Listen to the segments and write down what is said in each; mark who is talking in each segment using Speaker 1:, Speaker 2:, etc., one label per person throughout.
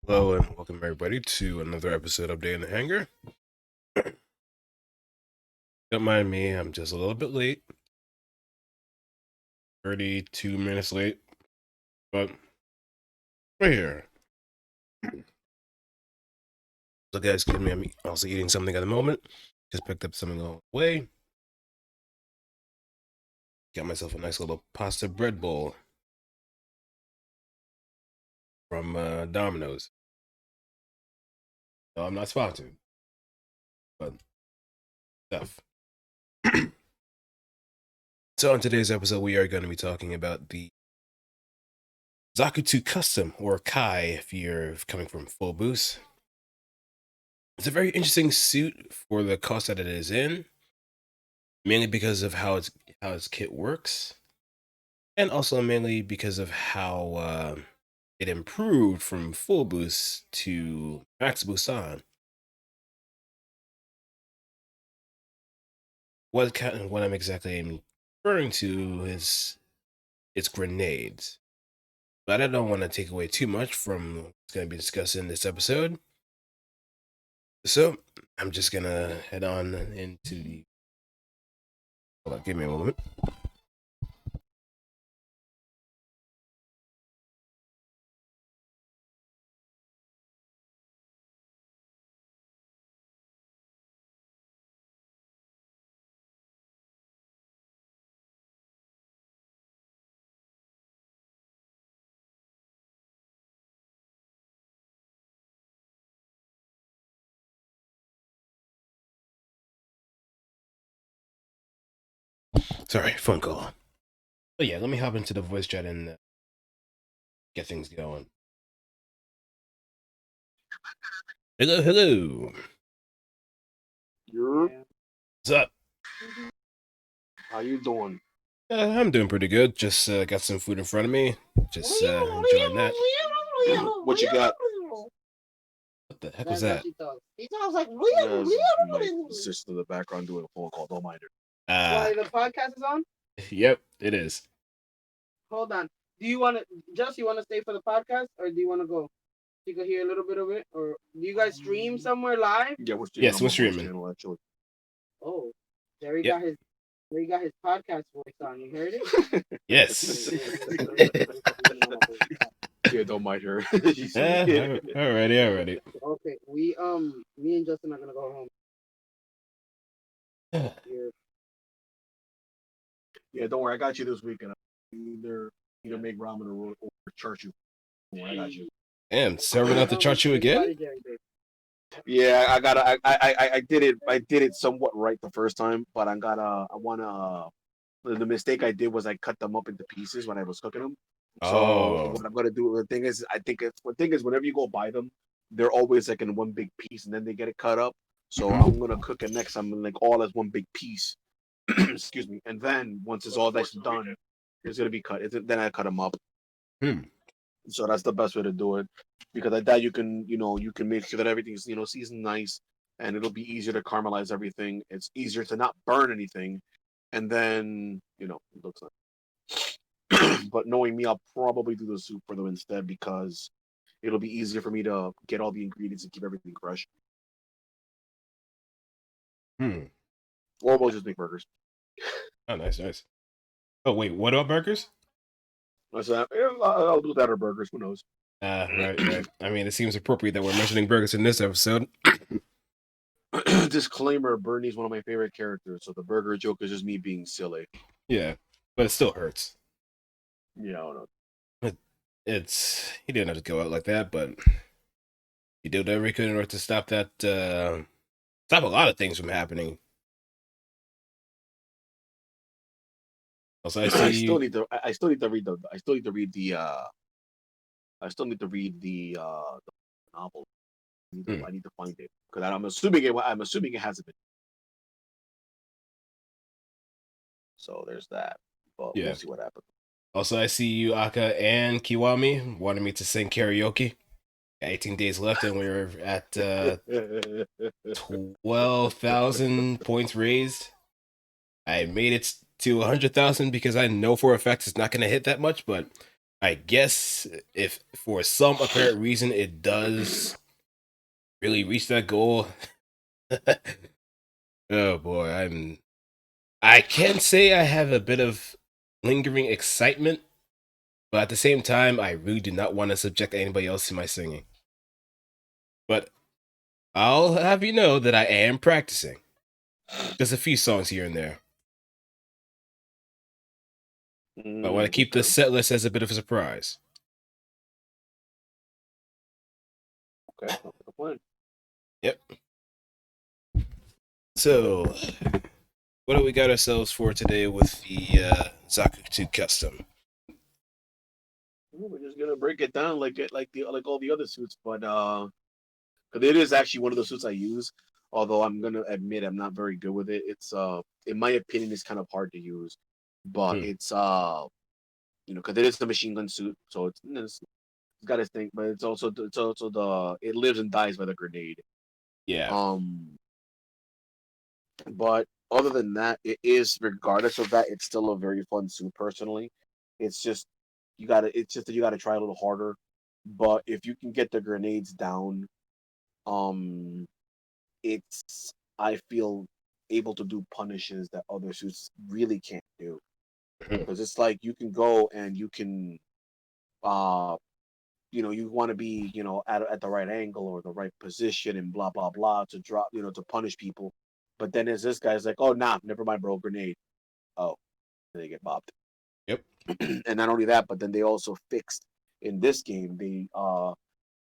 Speaker 1: Hello and welcome everybody to another episode of Day in the Hangar. Don't mind me, I'm just a little bit late. 32 minutes late. But we're here. So guys, excuse me, I'm also eating something at the moment. Just picked up something on the way. Got myself a nice little pasta bread bowl from Domino's. No, I'm not sponsored, but stuff. So in today's episode, we are going to be talking about the Zaku 2 Custom, or Kai if you're coming from full boost. It's a very interesting suit for the cost that it is in, mainly because of how its kit works, and also mainly because of how it improved from full boost to max boost on. What I'm exactly referring to is its grenades, but I don't want to take away too much from what's going to be discussed in this episode. So I'm just gonna head on into the. Hold on, give me a moment. Sorry, phone call. But yeah, let me hop into the voice chat and get things going. Hello, hello.
Speaker 2: You're,
Speaker 1: What's up?
Speaker 2: how you doing?
Speaker 1: I'm doing pretty good. Just got some food in front of me. Just enjoying that.
Speaker 2: What you got?
Speaker 1: What the heck was that?
Speaker 3: He sounds like
Speaker 2: My sister in the background doing a phone call. Don't mind her.
Speaker 3: While the podcast is on.
Speaker 1: Yep, it is.
Speaker 3: Hold on. Do you want to, Just you want to stay for the podcast, or do you want to go? You can hear a little bit of it, or do you guys stream somewhere live?
Speaker 2: Yeah, we're streaming.
Speaker 1: Yes, we're streaming.
Speaker 2: Channel, actually.
Speaker 3: Oh, Jerry
Speaker 1: Yep.
Speaker 3: got his podcast voice on. You heard it?
Speaker 1: Yes.
Speaker 2: Yeah, don't mind her.
Speaker 1: Alrighty.
Speaker 3: Okay, me and Justin are gonna go home.
Speaker 2: Yeah, don't worry. I got you this weekend. Either make ramen or church you. I got you.
Speaker 1: Damn, serving out the charchu again?
Speaker 2: Yeah, I did it. I did it somewhat right the first time, but I wanna. The mistake I did was I cut them up into pieces when I was cooking them. So what I'm gonna do, the thing is, whenever you go buy them, they're always like in one big piece, and then they get it cut up. So I'm gonna cook it next time like all as one big piece. Excuse me. And then once it's all that's done, it's gonna be cut. Then I cut them up. So that's the best way to do it, because like that you can make sure that everything's seasoned nice, and it'll be easier to caramelize everything. It's easier to not burn anything, and then it looks like. But knowing me, I'll probably do the soup for them instead, because it'll be easier for me to get all the ingredients and keep everything fresh. Or we'll just make burgers.
Speaker 1: Oh, nice. Oh wait, what about burgers?
Speaker 2: I'll do that or burgers. Who knows?
Speaker 1: Right. I mean, it seems appropriate that we're mentioning burgers in this episode.
Speaker 2: Disclaimer: Bernie's one of my favorite characters, so the burger joke is just me being silly.
Speaker 1: Yeah, but it still hurts.
Speaker 2: Yeah, I don't know.
Speaker 1: He didn't have to go out like that, but he did whatever he could in order to stop that. Stop a lot of things from happening. Also, I still need to read
Speaker 2: the novel. I need to find it, because I'm assuming it hasn't been. So there's that. But we'll see what happens.
Speaker 1: Also, I see you, Aka and Kiwami, wanted me to sing karaoke. 18 days left, and we're at 12,000 points raised. I made it to 100,000 because I know for a fact it's not going to hit that much, but I guess if for some apparent reason it does really reach that goal, oh boy, I can say I have a bit of lingering excitement, but at the same time, I really do not want to subject anybody else to my singing. But I'll have you know that I am practicing. Just a few songs here and there. But I want to keep the
Speaker 2: Okay.
Speaker 1: set list as a bit of a surprise.
Speaker 2: Okay. Sounds like a plan.
Speaker 1: Yep. So, what do we got ourselves for today with the Zaku 2 Custom?
Speaker 2: We're just gonna break it down like all the other suits, but because it is actually one of the suits I use. Although I'm gonna admit I'm not very good with it. It's in my opinion, it's kind of hard to use, but
Speaker 1: Hmm.
Speaker 2: it's because it is the machine gun suit, so it's got its thing, but it's also the it lives and dies by the grenade.
Speaker 1: Yeah.
Speaker 2: Um, but other than that, it is regardless of that, it's still a very fun suit personally. It's just it's just that you gotta try a little harder. But if you can get the grenades down, um, it's I feel able to do punishes that other suits really can't do.
Speaker 1: Hmm.
Speaker 2: Because it's like you can go and you can uh you want to be at the right angle or the right position and blah blah blah to drop to punish people, but then there's this guy's like, oh nah, never mind, bro, grenade. Oh, and they get bopped.
Speaker 1: Yep.
Speaker 2: And not only that, but then they also fixed in this game. They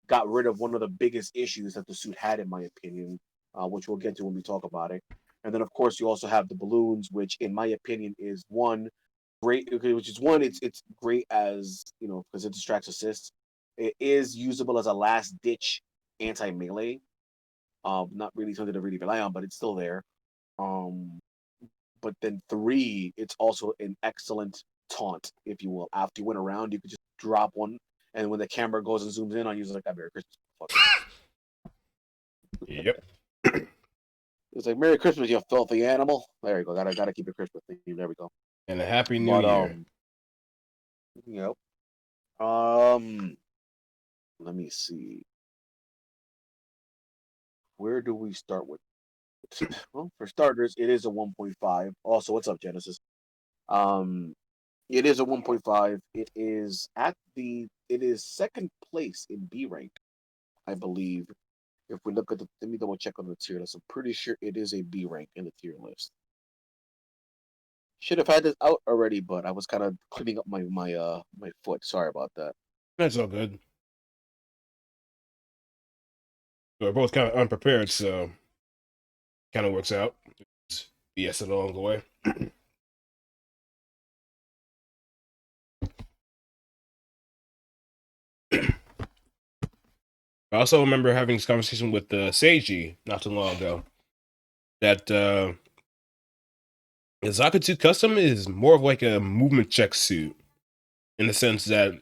Speaker 2: got rid of one of the biggest issues that the suit had, in my opinion, which we'll get to when we talk about it. And then, of course, you also have the balloons, which, in my opinion, is one great. Okay, which is one, it's great as because it distracts assists. It is usable as a last ditch anti melee. Not really something to really rely on, but it's still there. Um, but then three, it's also an excellent taunt, if you will. After you went around, you could just drop one, and when the camera goes and zooms in on you, it's like a Merry Christmas, fucker.
Speaker 1: Yep.
Speaker 2: It's like Merry Christmas, you filthy animal. There you go. Gotta keep it Christmas theme. There we go.
Speaker 1: And a happy new
Speaker 2: But
Speaker 1: year.
Speaker 2: you um, let me see. Where do we start with? Well, for starters, it is a 1.5. Also, what's up, Genesis? Um, it is a 1.5. It is second place in B rank, I believe. If we look at let me double check on the tier list. I'm pretty sure it is a B rank in the tier list. Should have had this out already, but I was kind of cleaning up my foot. Sorry about that.
Speaker 1: That's all good. We're both kind of unprepared, so kind of works out. It's BS along the way. I also remember having this conversation with Seiji not too long ago that Zaku Custom is more of like a movement check suit in the sense that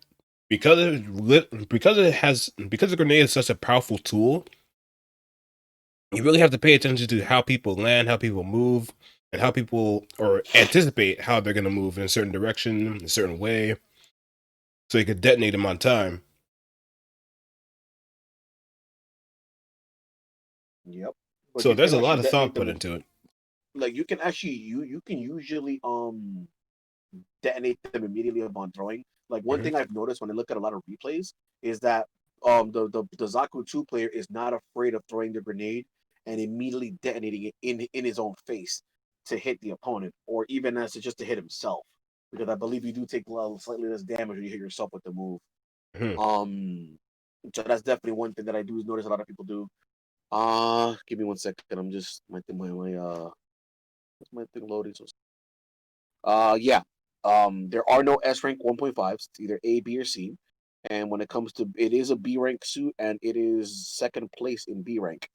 Speaker 1: because the grenade is such a powerful tool, you really have to pay attention to how people land, how people move, and how people or anticipate how they're going to move in a certain direction, in a certain way, so you could detonate them on time.
Speaker 2: Yep. But
Speaker 1: So
Speaker 2: you
Speaker 1: there's
Speaker 2: can
Speaker 1: a lot
Speaker 2: actually
Speaker 1: of thought
Speaker 2: detonate
Speaker 1: put
Speaker 2: them.
Speaker 1: into it.
Speaker 2: Like you can usually detonate them immediately upon throwing. Like one
Speaker 1: Mhm.
Speaker 2: thing I've noticed when I look at a lot of replays is that the Zaku 2 player is not afraid of throwing the grenade and immediately detonating it in his own face to hit the opponent, or even as to just to hit himself. Because I believe you do take slightly less damage when you hit yourself with the move.
Speaker 1: Mhm.
Speaker 2: Um, so that's definitely one thing that I do notice a lot of people do. Give me 1 second. I'm just my thing loading. So yeah. There are no S rank 1.5s. It's either A, B, or C. And when it comes to it is a B rank suit, and it is second place in B rank.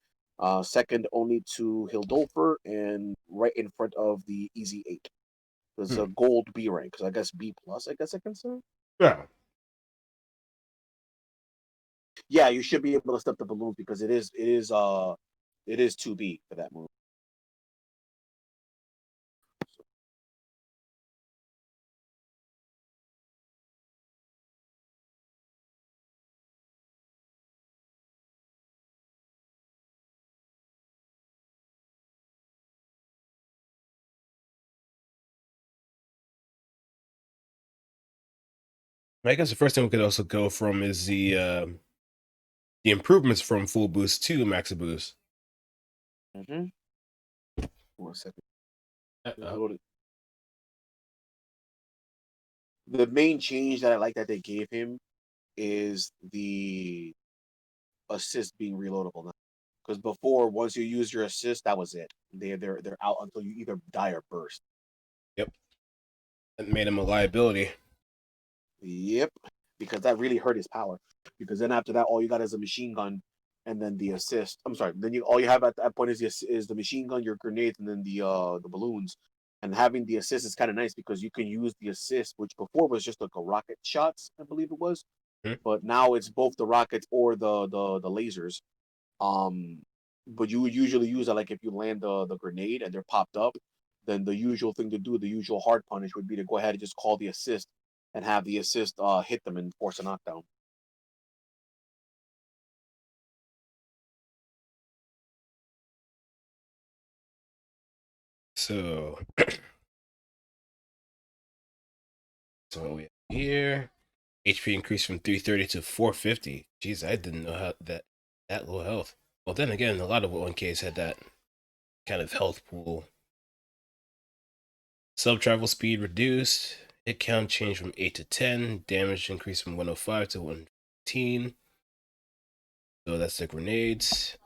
Speaker 2: Second only to Hildolfer and right in front of the Easy 8. It's
Speaker 1: Hmm.
Speaker 2: a gold B rank. So I guess B plus, I guess I can say.
Speaker 1: Yeah.
Speaker 2: Yeah, you should be able to step the balloons because it is 2B for that move.
Speaker 1: I guess the first thing we could also go from is the improvements from full boost to max boost.
Speaker 2: Mm-hmm. 1 second.
Speaker 1: Uh,
Speaker 2: The main change that I like that they gave him is the assist being reloadable now. Because before, once you use your assist, that was it. They're out until you either die or burst.
Speaker 1: Yep, that made him a liability.
Speaker 2: Yep, because that really hurt his power. Because then after that, all you got is a machine gun, and then the assist. I'm sorry. Then all you have at that point is the machine gun, your grenades, and then the balloons. And having the assist is kind of nice because you can use the assist, which before was just like a rocket shots, I believe it was,
Speaker 1: Hmm?
Speaker 2: but now it's both the rockets or the lasers. Um, but you would usually use it like if you land the grenade and they're popped up, then the usual thing to do, the usual hard punish would be to go ahead and just call the assist and have the assist hit them and force a knockdown.
Speaker 1: So, so what we have here, HP increased from 330 to 450. Jeez, I didn't know how that low health. Well, then again, a lot of 1Ks had that kind of health pool. Sub travel speed reduced. Hit count changed from 8 to 10. Damage increased from 105 to 115. So that's the grenades.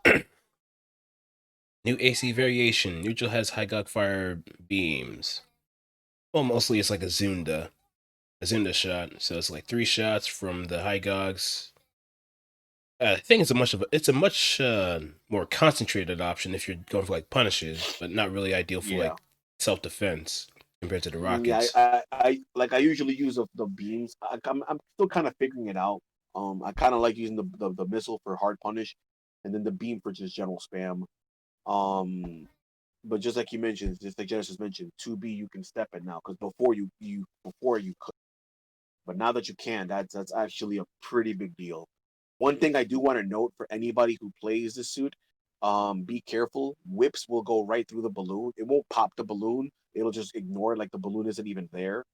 Speaker 1: New AC variation. Neutral has high gog fire beams. Well, mostly it's like a Zunda shot. So it's like 3 shots from the high gogs. I think it's a much more concentrated option if you're going for like punishes, but not really ideal for
Speaker 2: Yeah.
Speaker 1: like self defense compared to the
Speaker 2: Yeah,
Speaker 1: rockets.
Speaker 2: I usually use the beams. I'm still kind of figuring it out. I kind of like using the missile for hard punish, and then the beam for just general spam. Um, but just like you mentioned, just like Genesis mentioned, 2B you can step it now because before you could, but now that you can, that's actually a pretty big deal. One thing I do want to note for anybody who plays the suit, be careful. Whips will go right through the balloon. It won't pop the balloon. It'll just ignore it like the balloon isn't even there.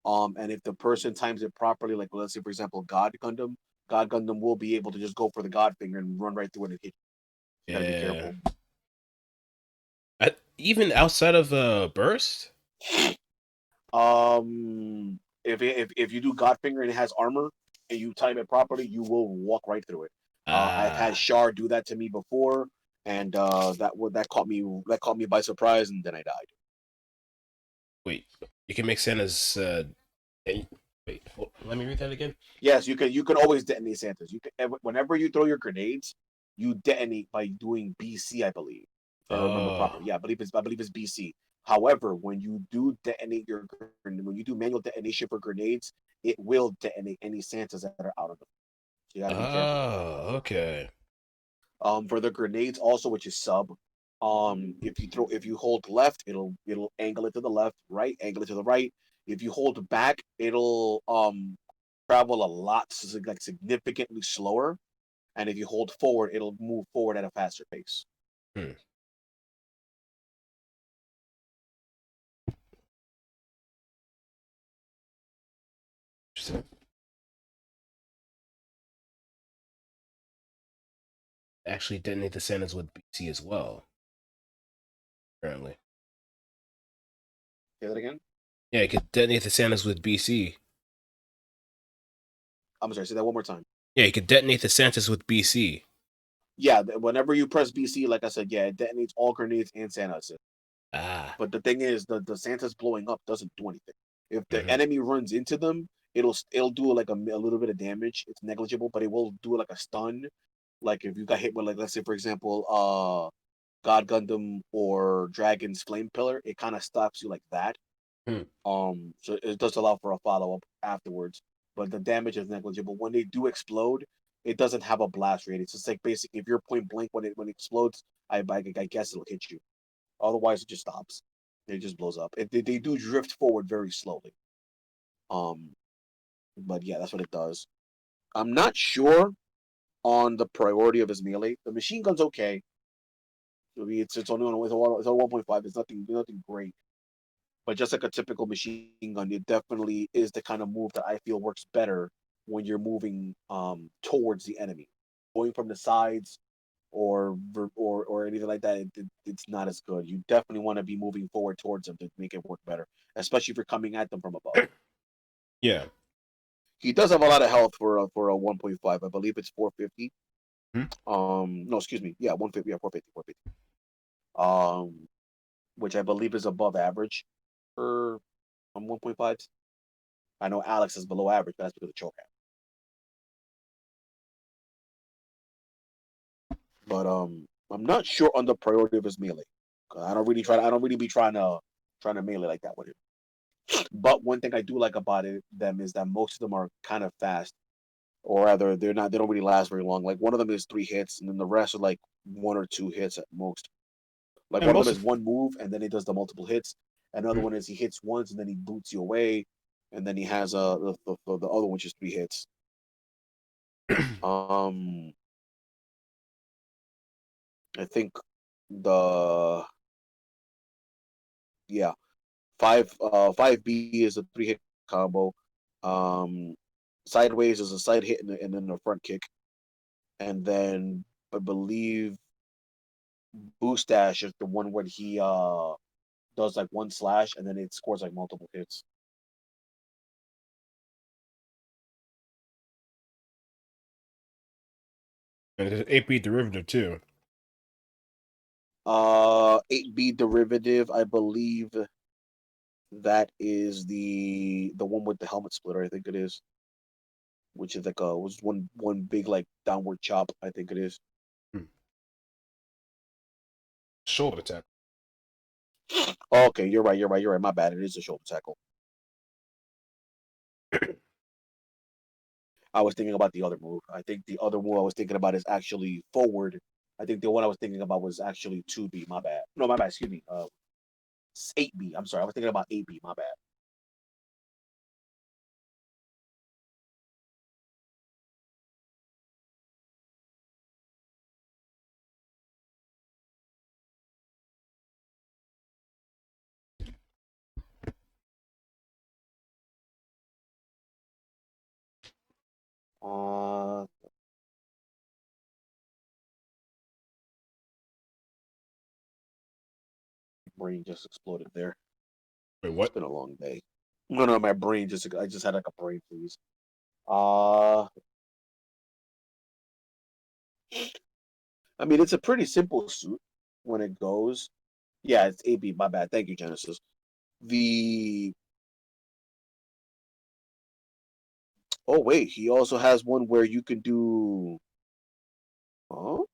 Speaker 2: And if the person times it properly, like let's say for example, God Gundam will be able to just go for the God finger and run right through it and hit you. You gotta be
Speaker 1: Yeah.
Speaker 2: careful.
Speaker 1: Even outside of burst.
Speaker 2: If you do God finger and it has armor and you time it properly, you will walk right through it. I've had
Speaker 1: Ah,
Speaker 2: Shar do that to me before, and that caught me by surprise, and then I died.
Speaker 1: wait. You can make Santa's. Wait, let me read that again.
Speaker 2: Yes, you can always detonate Santas. You can whenever you throw your grenades, you detonate by doing BC, I believe. If I remember
Speaker 1: Oh,
Speaker 2: properly. Yeah, I believe it's BC. However, when you do detonate when you do manual detonation for grenades, it will detonate any Santas that are out of them. So you got to be careful with that.
Speaker 1: okay.
Speaker 2: For the grenades also, which is sub, if you hold left, it'll angle it to the left, right, angle it to the right. If you hold back, it'll travel a lot like significantly slower, and if you hold forward, it'll move forward at a faster pace.
Speaker 1: Hmm. Actually, detonate the Santas with BC as well. Apparently,
Speaker 2: Say that again.
Speaker 1: yeah, you could detonate the Santas with BC.
Speaker 2: I'm sorry. Say that one more time.
Speaker 1: Yeah, you could detonate the Santas with BC.
Speaker 2: Yeah, whenever you press BC, like I said, yeah, it detonates all grenades and Santa assist.
Speaker 1: Ah.
Speaker 2: But the thing is, the Santa's blowing up doesn't do anything. If the
Speaker 1: Mm-hmm.
Speaker 2: enemy runs into them, it'll do like a little bit of damage. It's negligible, but it will do like a stun. Like if you got hit with like let's say for example, God Gundam or Dragon's Flame Pillar, it kind of stops you like that.
Speaker 1: Hmm.
Speaker 2: So it does allow for a follow up afterwards, but the damage is negligible. When they do explode, it doesn't have a blast rate. It's just like basically if you're point blank when it explodes, I guess it'll hit you. Otherwise, it just stops. It just blows up. They do drift forward very slowly. Um, but yeah, that's what it does. I'm not sure on the priority of his melee. The machine gun's okay. I mean, it's only 1.5. It's nothing great. But just like a typical machine gun, it definitely is the kind of move that I feel works better when you're moving towards the enemy. Going from the sides or anything like that, it's not as good. You definitely want to be moving forward towards them to make it work better, especially if you're coming at them from above.
Speaker 1: Yeah.
Speaker 2: He does have a lot of health for a 1.5. I believe it's 450.
Speaker 1: Hmm?
Speaker 2: No, excuse me. Yeah, 150. Yeah, 450. 450. Which I believe is above average for 1.5s. I know Alex is below average, but that's because of choke out. But I'm not sure on the priority of his melee. I don't really try. I don't really be trying to melee like that with him. But one thing I do like about them is that most of them are kind of fast, or rather, they're not. They don't really last very long. Like one of them is 3 hits, and then the rest are like 1 or 2 hits at most. Like
Speaker 1: And
Speaker 2: one of them
Speaker 1: most
Speaker 2: is
Speaker 1: of
Speaker 2: one move, and then he does the multiple hits. Another one is he hits once, and then he boots you away, and then he has the other one, which is 3 hits. Um, I think the yeah 5B is a 3 hit combo. Um, Sideways is a side hit and then a front kick, and then I believe Boost Dash is the one where he does like one slash and then it scores like multiple hits.
Speaker 1: and it's an 8-beat derivative too.
Speaker 2: 8B derivative, I believe that is the one with the helmet splitter. I think it is, which is like was one big like downward chop. I think it is.
Speaker 1: Hmm. Shoulder attack.
Speaker 2: Oh, okay, you're right. You're right. You're right. My bad. It is a shoulder tackle. I was thinking about the other move. I think the other move I was thinking about is actually forward. I think the one I was thinking about was actually 2B. My bad. No, my bad. Excuse me. 8B. I'm sorry. I was thinking about 8B. My bad. Uh, Brain just exploded there.
Speaker 1: Wait,
Speaker 2: It's
Speaker 1: what?
Speaker 2: been a long day. No, my brain just I just had like a brain freeze. Uh, I mean it's a pretty simple suit when it goes. Yeah, it's 8B. My bad. Thank you, Genesis. The Oh wait, he also has one where you can do. Oh,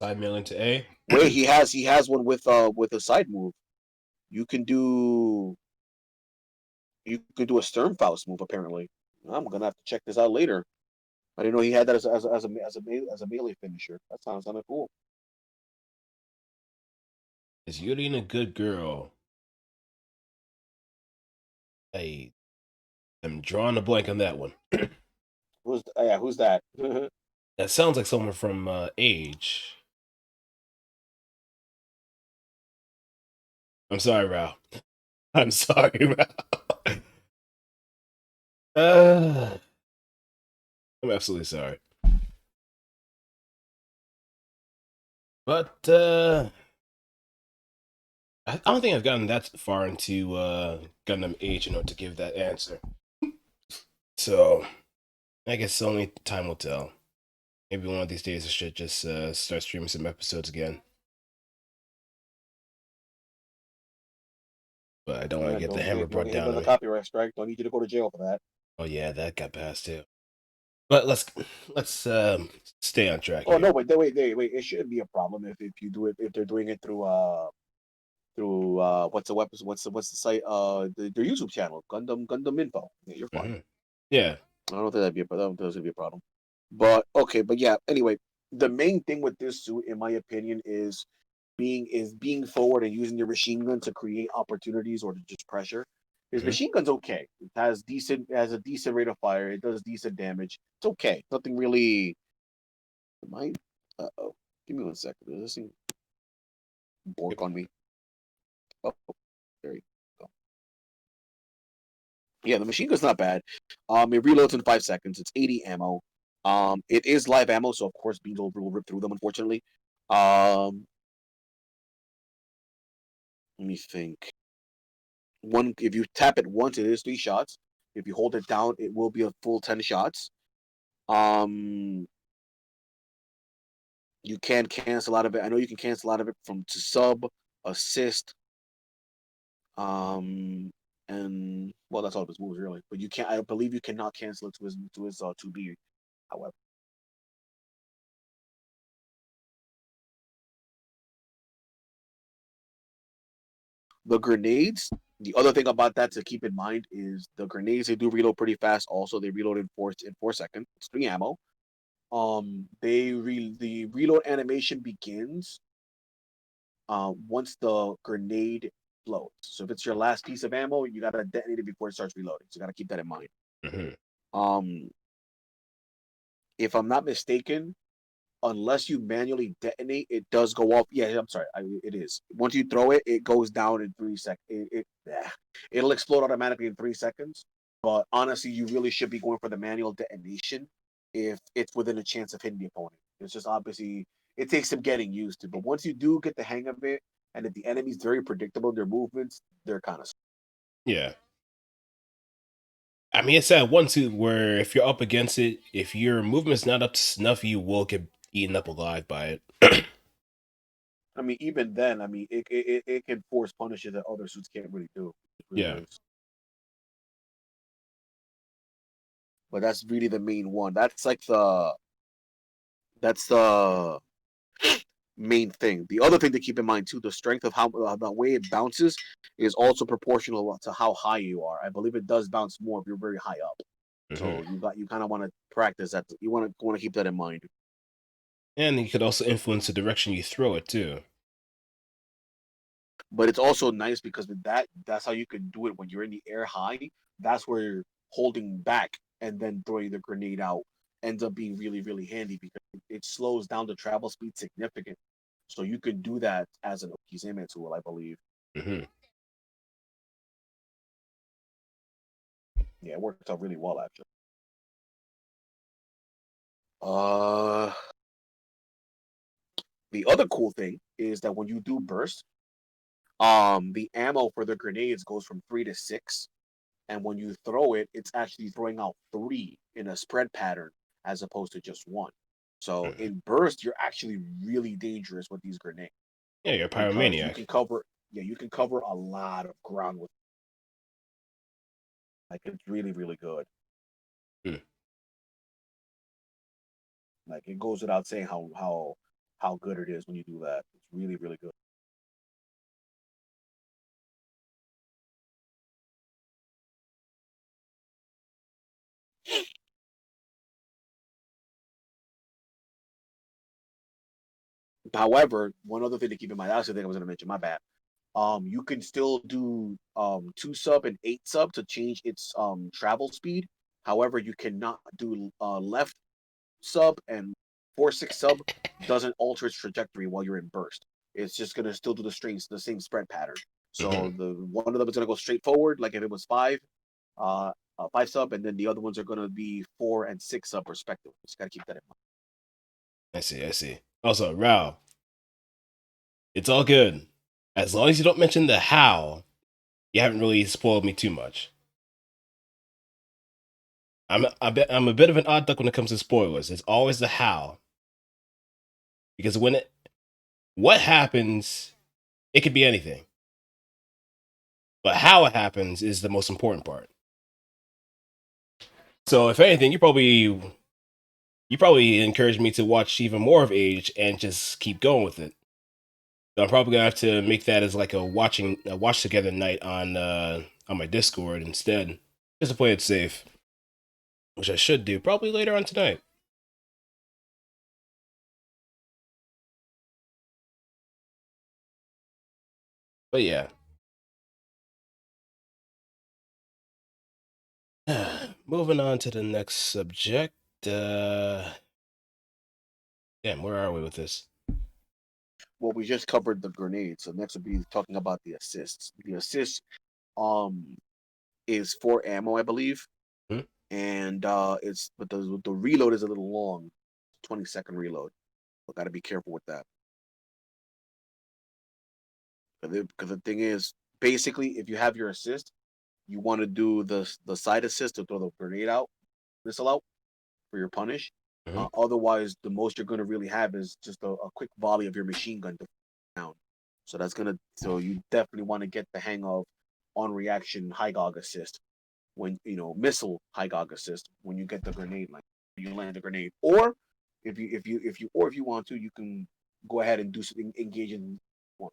Speaker 1: Side mill into A.
Speaker 2: wait, he has one with a side move. You can do a Sternfaust move apparently. I'm gonna have to check this out later. I didn't know he had that as a melee finisher. That sounds kind of cool.
Speaker 1: Is Yuri a good girl? I am drawing a blank on that one.
Speaker 2: Who's that?
Speaker 1: That sounds like someone from Age. I'm sorry, Rao. I'm sorry, Rao. I'm absolutely sorry. But I don't think I've gotten that far into Gundam Age in order to give that answer. So I guess only time will tell. Maybe one of these days I should just start streaming some episodes again. But I don't want to
Speaker 2: Yeah,
Speaker 1: get the hammer
Speaker 2: don't
Speaker 1: brought
Speaker 2: get hit
Speaker 1: down
Speaker 2: by
Speaker 1: to
Speaker 2: the
Speaker 1: me.
Speaker 2: copyright strike. Don't need you to go to jail for that.
Speaker 1: Oh yeah, that got passed too. But let's stay on track
Speaker 2: Oh
Speaker 1: here.
Speaker 2: no, wait. It shouldn't be a problem if you do it if they're doing it through what's the weapons what's the site their YouTube channel Gundam Info. Yeah, you're fine.
Speaker 1: Hmm. Yeah.
Speaker 2: I don't think that'd be a problem. But okay, but yeah. Anyway, the main thing with this suit, in my opinion, is being forward and using your machine gun to create opportunities or to just pressure. His
Speaker 1: Hmm.
Speaker 2: machine gun's okay. It has a decent rate of fire. It does decent damage. It's okay. Nothing really. Am I? Oh. Give me 1 second. Does this thing bork
Speaker 1: Yep.
Speaker 2: on me? Oh, there you Yeah, the machine gun's not bad. It reloads in 5 seconds. It's 80 ammo. It is live ammo, so of course beans will rip through them. Unfortunately, um, let me think. One, if you tap it once, it is 3 shots. If you hold it down, it will be a full 10 shots. Um, you can cancel out of it. I know you can cancel out of it from to sub, assist, um, and well, that's all of his moves really. But you can't. I believe you cannot cancel it to his 2B. However, the grenades. The other thing about that to keep in mind is the grenades they do reload pretty fast. Also, they reload in 4 seconds. It's 3 ammo. The reload animation begins once the grenade blows. So if it's your last piece of ammo, you gotta detonate it before it starts reloading. So you gotta keep that in mind.
Speaker 1: Mm-hmm.
Speaker 2: Um, if I'm not mistaken, unless you manually detonate, it does go off. Yeah, I'm sorry, it is. Once you throw it, it goes down in 3 seconds. It'll explode automatically in 3 seconds. But honestly, you really should be going for the manual detonation if it's within a chance of hitting the opponent. It's just obviously it takes some getting used to. But once you do get the hang of it, and if the enemy's very predictable in their movements, they're kind of.
Speaker 1: Yeah. I mean, it's that one too where if you're up against it, if your movement's not up to snuff, you will get eaten up alive by it.
Speaker 2: I mean, even then, I mean, it can force punishes that other suits can't really do. It really
Speaker 1: Yeah.
Speaker 2: is. But that's really the main one. That's the main thing. The other thing to keep in mind too, the strength of how the way it bounces is also proportional to how high you are. I believe it does bounce more if you're very high up.
Speaker 1: Mm-hmm.
Speaker 2: So you kind of want to practice that. You want to keep that in mind.
Speaker 1: And you could also influence the direction you throw it too.
Speaker 2: But it's also nice because with that, that's how you can do it when you're in the air high. That's where you're holding back and then throwing the grenade out ends up being really, really handy because it slows down the travel speed significantly. So you could do that as an Okizeme tool, I believe.
Speaker 1: Mm-hmm.
Speaker 2: Yeah, it worked out really well actually. Uh, the other cool thing is that when you do burst, the ammo for the grenades goes from 3 to 6, and when you throw it, it's actually throwing out 3 in a spread pattern as opposed to just one. So
Speaker 1: Mm-hmm.
Speaker 2: in burst, you're actually really dangerous with these grenades
Speaker 1: Yeah, you're a
Speaker 2: because you
Speaker 1: pyromaniac.
Speaker 2: can cover, yeah, you can cover a lot of ground with. Like it's really, really good.
Speaker 1: Mm.
Speaker 2: Like it goes without saying how good it is when you do that. It's really, really good. However, one other thing to keep in mind, that's the thing I was going to mention. My bad. You can still do 2 sub and 8 sub to change its travel speed. However, you cannot do left sub, and 4-6 sub doesn't alter its trajectory while you're in burst. It's just gonna still do the same spread pattern.
Speaker 1: Mm-hmm.
Speaker 2: So the one of them is gonna go straight forward, like if it was uh, 5 sub, and then the other ones are gonna be 4 and 6 sub respectively. Just gotta keep that in mind.
Speaker 1: I see. I see. Also, Rao, it's all good as long as you don't mention the how. You haven't really spoiled me too much. I'm a bit of an odd duck when it comes to spoilers. It's always the how because what happens, it could be anything, but how it happens is the most important part. So if anything, you probably encouraged me to watch even more of Age and just keep going with it. So I'm probably gonna have to make that as like a watch together night on my Discord instead, just to play it safe, which I should do probably later on tonight. But yeah, moving on to the next subject. Damn, where are we with this?
Speaker 2: Well, we just covered the grenades, so next would be talking about the assists. The assists, um, is 4 ammo, I believe,
Speaker 1: Hmm?
Speaker 2: and but the reload is a little long, 20-second reload. So got to be careful with that. Because the thing is, basically, if you have your assist, you want to do the side assist to throw the grenade out, missile out for your punish.
Speaker 1: Hmm.
Speaker 2: Otherwise, the most you're going to really have is just a quick volley of your machine gun to down. So you definitely want to get the hang of on reaction high gog assist when missile high gog assist when you get the grenade, like you land the grenade, or if you want to, you can go ahead and do something engage in one.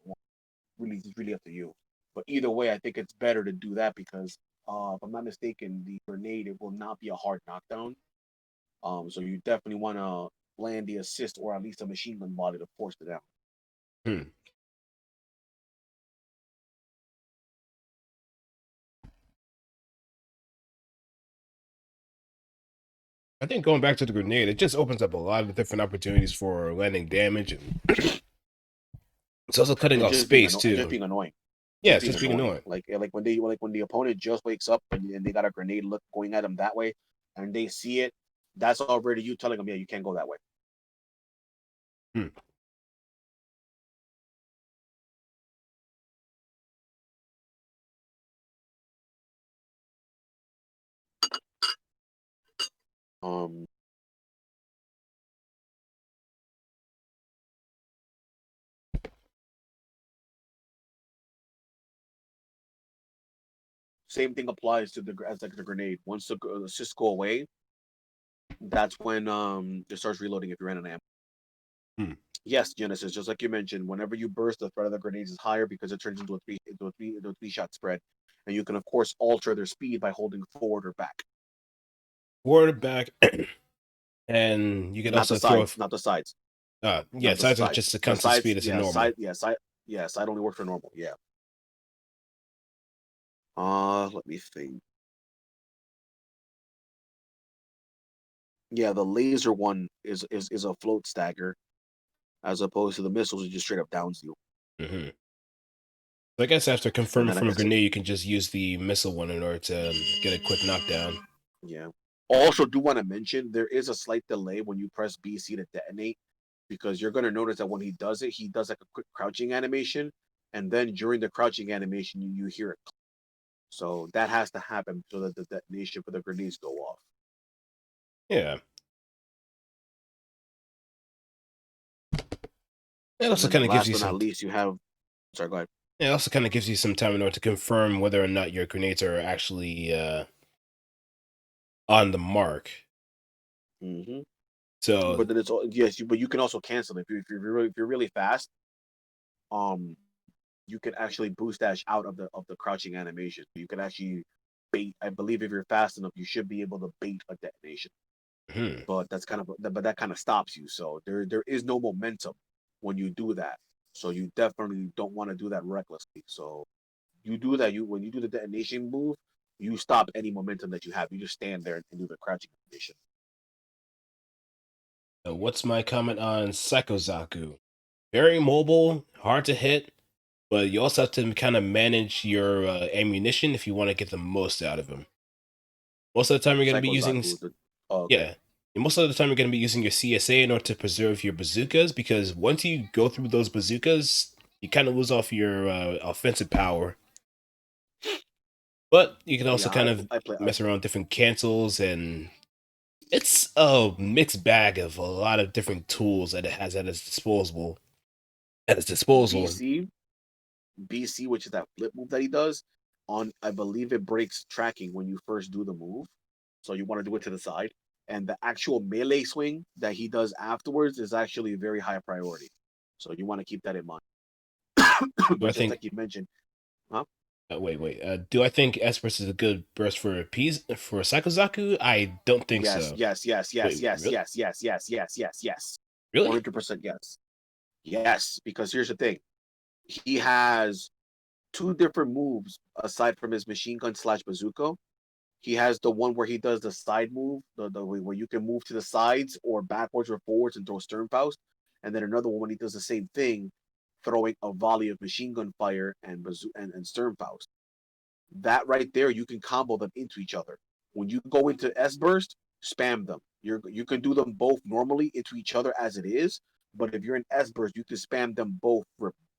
Speaker 2: Really, it's really up to you. But either way, I think it's better to do that because if I'm not mistaken, the grenade, it will not be a hard knockdown. So you definitely want to land the assist or at least a machine gun volley to force it down.
Speaker 1: Hmm. I think going back to the grenade, it just opens up a lot of different opportunities for landing damage, and it's also cutting
Speaker 2: And
Speaker 1: off
Speaker 2: just being
Speaker 1: space
Speaker 2: anno- and just
Speaker 1: too.
Speaker 2: being annoying.
Speaker 1: Yeah,
Speaker 2: Just
Speaker 1: it's
Speaker 2: being
Speaker 1: just being
Speaker 2: annoying.
Speaker 1: annoying.
Speaker 2: Like when the opponent just wakes up and they got a grenade look going at them that way, and they see it, that's already you telling them, yeah, you can't go that way.
Speaker 1: Hmm.
Speaker 2: Um, Same thing applies to the grenade. Once the assists go away, that's when it starts reloading if you ran an ammo.
Speaker 1: Hmm.
Speaker 2: Yes, Genesis, just like you mentioned, whenever you burst, the threat of the grenades is higher because it turns into a three shot spread, and you can of course alter their speed by holding forward or back,
Speaker 1: Forward, back, and you can
Speaker 2: not the
Speaker 1: also throw.
Speaker 2: sides, not the sides,
Speaker 1: Yeah,
Speaker 2: not the
Speaker 1: sides are
Speaker 2: sides.
Speaker 1: just the
Speaker 2: The
Speaker 1: constant
Speaker 2: sides,
Speaker 1: speed as a normal.
Speaker 2: side only works for normal. Yeah. Let me think. Yeah, the laser one is a float stagger as opposed to the missiles, it just straight up downs you.
Speaker 1: Hmm. So I guess after
Speaker 2: And
Speaker 1: confirming
Speaker 2: then I
Speaker 1: from a
Speaker 2: guess
Speaker 1: grenade, you can just use the missile one in order to get a quick knockdown.
Speaker 2: yeah. Also, do want to mention there is a slight delay when you press BC to detonate because you're going to notice that when he does like a quick crouching animation, and then during the crouching animation, you hear it. So that has to happen so that the detonation for the grenades go off.
Speaker 1: Yeah. It
Speaker 2: And
Speaker 1: also
Speaker 2: then
Speaker 1: kind of gives
Speaker 2: last
Speaker 1: you
Speaker 2: but not
Speaker 1: some.
Speaker 2: least, you have. Sorry, go ahead.
Speaker 1: It also kind of gives you some time in order to confirm whether or not your grenades are actually on the mark.
Speaker 2: Hmm.
Speaker 1: So
Speaker 2: But then yes, but you can also cancel it if you're really fast. Um, you can actually boost dash out of the crouching animation. You can actually bait. I believe if you're fast enough, you should be able to bait a detonation.
Speaker 1: hmm.
Speaker 2: But that kind of stops you. So there is no momentum when you do that. So you definitely don't want to do that recklessly. So you do that. When you do the detonation move, you stop any momentum that you have. You just stand there and do the crouching animation.
Speaker 1: What's my comment on Psycho Zaku? Very mobile, hard to hit, but you also have to kind of manage your ammunition if you want to get the most out of him. Most of the time, you're going to be
Speaker 2: Psycho
Speaker 1: using,
Speaker 2: Zaku. Oh, okay.
Speaker 1: yeah. And most of the time, you're going to be using your CSA in order to preserve your bazookas because once you go through those bazookas, you kind of lose off your offensive power. But you can also
Speaker 2: Yeah,
Speaker 1: kind of
Speaker 2: I
Speaker 1: mess around with different cancels, and it's a mixed bag of a lot of different tools that it has at its disposal. At its disposal.
Speaker 2: BC which is that flip move that he does. I believe it breaks tracking when you first do the move, so you want to do it to the side. And the actual melee swing that he does afterwards is actually a very high priority, so you want to keep that in mind.
Speaker 1: Do I
Speaker 2: But just
Speaker 1: think?
Speaker 2: like you mentioned, huh?
Speaker 1: Wait. Do I think Esperus is a good burst for Sakazaku? I don't think
Speaker 2: Yes,
Speaker 1: so.
Speaker 2: yes, yes, yes,
Speaker 1: Wait,
Speaker 2: yes,
Speaker 1: really?
Speaker 2: yes, yes, yes, yes, yes, yes.
Speaker 1: Really?
Speaker 2: 100% yes. Yes, because here's the thing. He has two different moves aside from his machine gun slash bazooka. He has the one where he does the side move, the where you can move to the sides or backwards or forwards and throw Sternfaust, and then another one when he does the same thing, throwing a volley of machine gun fire and and Sternfaust. that right there, you can combo them into each other. When you go into S burst, spam them. You can do them both normally into each other as it is, but if you're in S burst, you can spam them both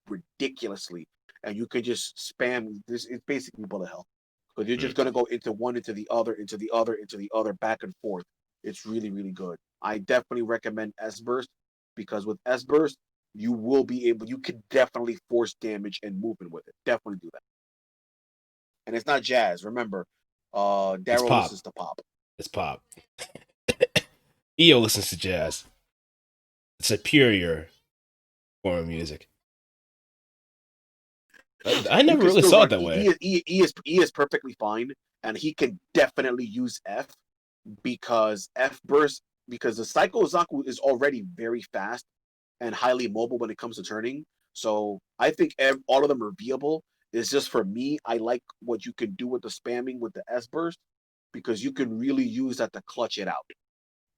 Speaker 2: ridiculously, and you can just spam this. It's basically bullet hell because you're
Speaker 1: Hmm.
Speaker 2: just gonna go into one, into the other, into the other, into the other, back and forth. It's really really good. I definitely recommend S burst because with S burst, you will be able. You can definitely force damage and movement with it. Definitely do that. And it's not jazz. Remember,
Speaker 1: It's
Speaker 2: Daryl
Speaker 1: pop.
Speaker 2: listens to pop.
Speaker 1: It's pop. EO listens to jazz. It's a superior form of music. I
Speaker 2: You
Speaker 1: never
Speaker 2: can
Speaker 1: really
Speaker 2: still
Speaker 1: saw it
Speaker 2: run
Speaker 1: that
Speaker 2: E.
Speaker 1: way.
Speaker 2: E is perfectly fine, and he can definitely use F because F burst because the Psycho Zaku is already very fast and highly mobile when it comes to turning. So I think all of them are viable. It's just for me, I like what you can do with the spamming with the S burst because you can really use that to clutch it out.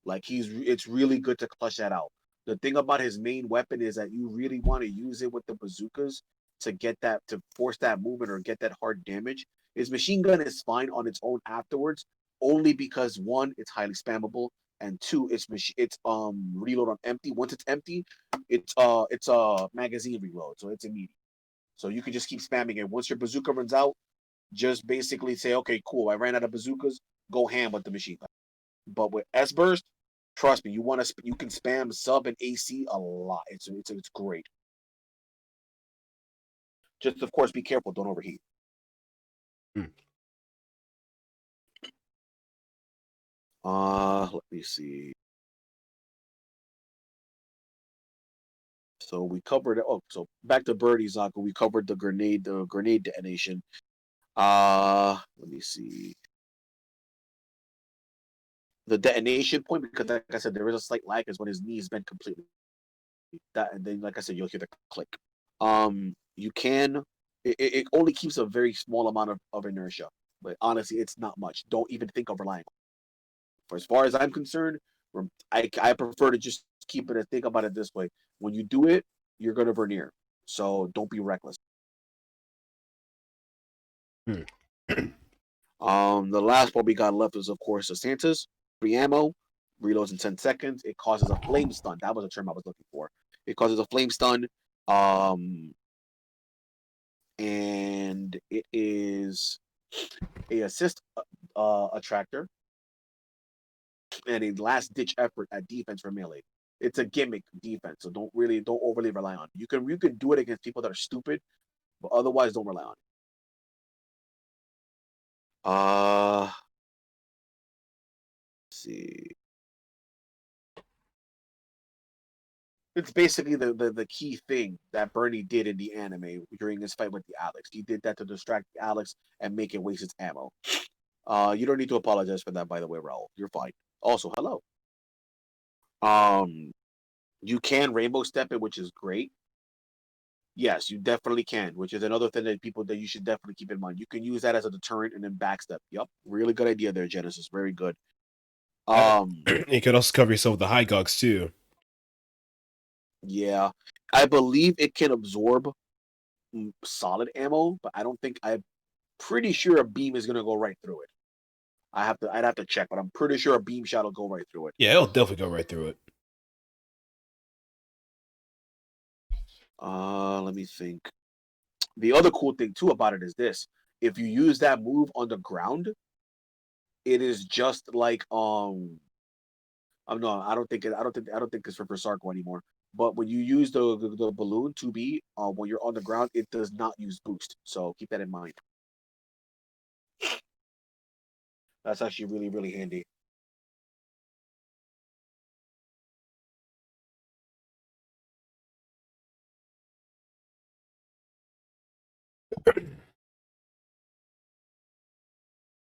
Speaker 2: Like it's really good to clutch that out. The thing about his main weapon is that you really want to use it with the bazookas to get that to force that movement or get that hard damage. His machine gun is fine on its own afterwards, only because one, it's highly spammable, and two, it's reload on empty. Once it's empty, it's a magazine reload, so it's immediate. So you can just keep spamming it. Once your bazooka runs out, just basically say, okay, cool, I ran out of bazookas, go ham with the machine gun. But with S burst, trust me, you can spam sub and AC a lot. It's great. Just of course be careful, don't overheat.
Speaker 1: Hmm.
Speaker 2: Let me see. So we covered oh so back to Birdie Zaku, we covered the grenade detonation. Let me see. The detonation point, because like I said, there is a slight lag is when his knees bend completely. That and then like I said, you'll hear the click. You can it only keeps a very small amount of inertia. But honestly, it's not much. Don't even think of relying. For as far as I'm concerned, I prefer to just keep it and think about it this way. When you do it, you're gonna vernier. So don't be reckless.
Speaker 1: Hmm.
Speaker 2: The last one we got left is of course the Santa's free ammo, reloads in 10 seconds. It causes a flame stun. That was a term I was looking for. It causes a flame stun. Um, and it is a assist attractor and a last ditch effort at defense for melee. It's a gimmick defense, so don't overly rely on it. You can do it against people that are stupid, but otherwise don't rely on it. Let's see. It's basically the key thing that Bernie did in the anime during his fight with the Alex. He did that to distract the Alex and make it waste its ammo. You don't need to apologize for that, by the way, Raul. You're fine. Also, hello. Um, you can rainbow step it, which is great. Yes, you definitely can, which is another thing that people that you should definitely keep in mind. You can use that as a deterrent and then backstep. Yep, really good idea there, Genesis. Very good. Um,
Speaker 1: You could also cover yourself with the high gogs too.
Speaker 2: yeah, I believe it can absorb solid ammo, but I don't think I'm pretty sure a beam is gonna go right through it. I'd have to check, but I'm pretty sure a beam shot will go right through it.
Speaker 1: Yeah, it'll definitely go right through it.
Speaker 2: Let me think. The other cool thing too about it is this: if you use that move on the ground, it is just like I'm no, I don't think it's for Sarko anymore. But when you use the balloon 2B, when you're on the ground, it does not use boost. So keep that in mind. That's actually really really handy.